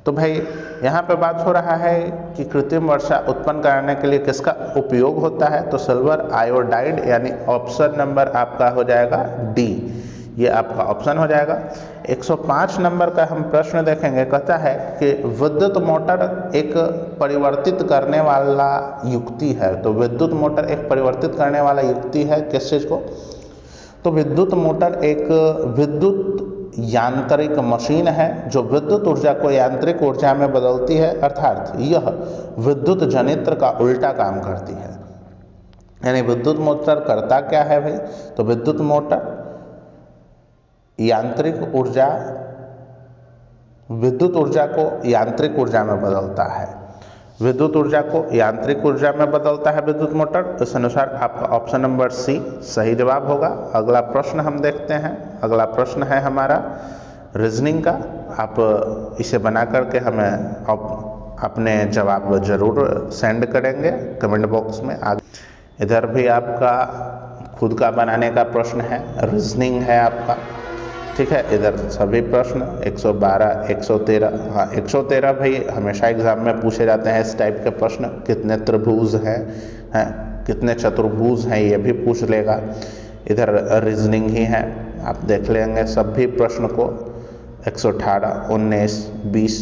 तो भाई यहाँ पे बात हो रहा है कि कृत्रिम वर्षा उत्पन्न कराने के लिए किसका उपयोग होता है, तो सिल्वर आयोडाइड, यानी ऑप्शन नंबर आपका हो जाएगा D, ये आपका ऑप्शन हो जाएगा। 105 नंबर का हम प्रश्न देखेंगे। कहता है कि विद्युत मोटर एक परिवर्तित करने वाला युक्ति है। तो विद्युत मोटर एक परिवर्तित करने वाला युक्ति है किस चीज़ को, तो तो विद्युत मोटर एक विद्युत यांत्रिक मशीन है जो विद्युत ऊर्जा को यांत्रिक ऊर्जा में बदलती है, अर्थात यह विद्युत जनित्र का उल्टा काम करती है। यानी विद्युत मोटर करता क्या है भाई, तो विद्युत मोटर विद्युत ऊर्जा को यांत्रिक ऊर्जा में बदलता है, विद्युत ऊर्जा को यांत्रिक ऊर्जा में बदलता है विद्युत मोटर। इस अनुसार आपका ऑप्शन नंबर सी सही जवाब होगा। अगला प्रश्न हम देखते हैं। अगला प्रश्न है हमारा रीजनिंग का। आप इसे बना करके हमें अपने जवाब जरूर सेंड करेंगे कमेंट बॉक्स में। आगे इधर भी आपका खुद का बनाने का प्रश्न है, रीजनिंग है आपका, ठीक है। इधर सभी प्रश्न 112, 113, हाँ 113 भाई हमेशा एग्जाम में पूछे जाते हैं इस टाइप के प्रश्न। कितने त्रिभुज हैं, कितने चतुर्भुज हैं, ये भी पूछ लेगा। इधर रीजनिंग ही है, आप देख लेंगे सभी प्रश्न को। 118, 19, 20,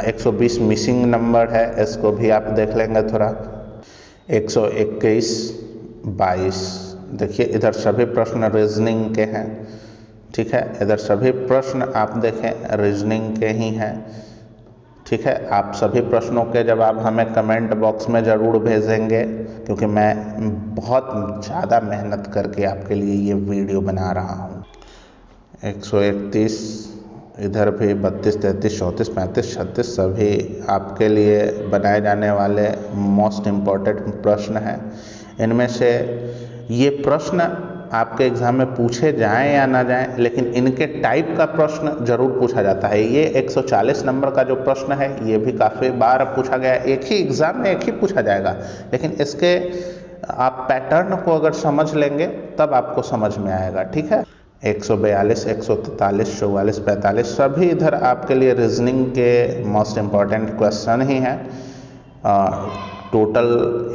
120 मिसिंग नंबर है, इसको भी आप देख लेंगे थोड़ा। 121, 22, देखिए इधर सभी प्रश्न रीजनिंग के हैं, ठीक है। इधर सभी प्रश्न आप देखें रीजनिंग के ही हैं, ठीक है। आप सभी प्रश्नों के जवाब हमें कमेंट बॉक्स में ज़रूर भेजेंगे, क्योंकि मैं बहुत ज़्यादा मेहनत करके आपके लिए ये वीडियो बना रहा हूँ। 131, इधर भी 32, 33, 34, 35, 36 सभी आपके लिए बनाए जाने वाले मोस्ट इम्पॉर्टेंट प्रश्न हैं। इनमें से ये प्रश्न आपके एग्जाम में पूछे जाएं या ना जाएं, लेकिन इनके टाइप का प्रश्न जरूर पूछा जाता है। ये 140 नंबर का जो प्रश्न है ये भी काफ़ी बार पूछा गया, एक ही एग्जाम में एक ही पूछा जाएगा, लेकिन इसके आप पैटर्न को अगर समझ लेंगे तब आपको समझ में आएगा, ठीक है। 142, 143, 44, 45 सभी इधर आपके लिए रीजनिंग के मोस्ट इम्पॉर्टेंट क्वेश्चन ही हैं। टोटल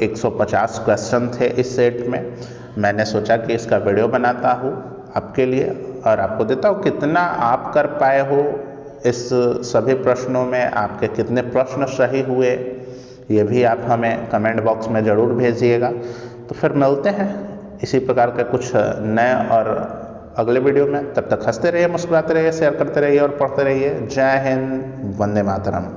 150 क्वेश्चन थे इस सेट में। मैंने सोचा कि इसका वीडियो बनाता हूँ आपके लिए और आपको देता हूँ कितना आप कर पाए हो इस सभी प्रश्नों में, आपके कितने प्रश्न सही हुए, ये भी आप हमें कमेंट बॉक्स में ज़रूर भेजिएगा। तो फिर मिलते हैं इसी प्रकार के कुछ नए और अगले वीडियो में। तब तक हंसते रहिए, मुस्कुराते रहिए, शेयर करते रहिए और पढ़ते रहिए। जय हिंद, वंदे मातरम।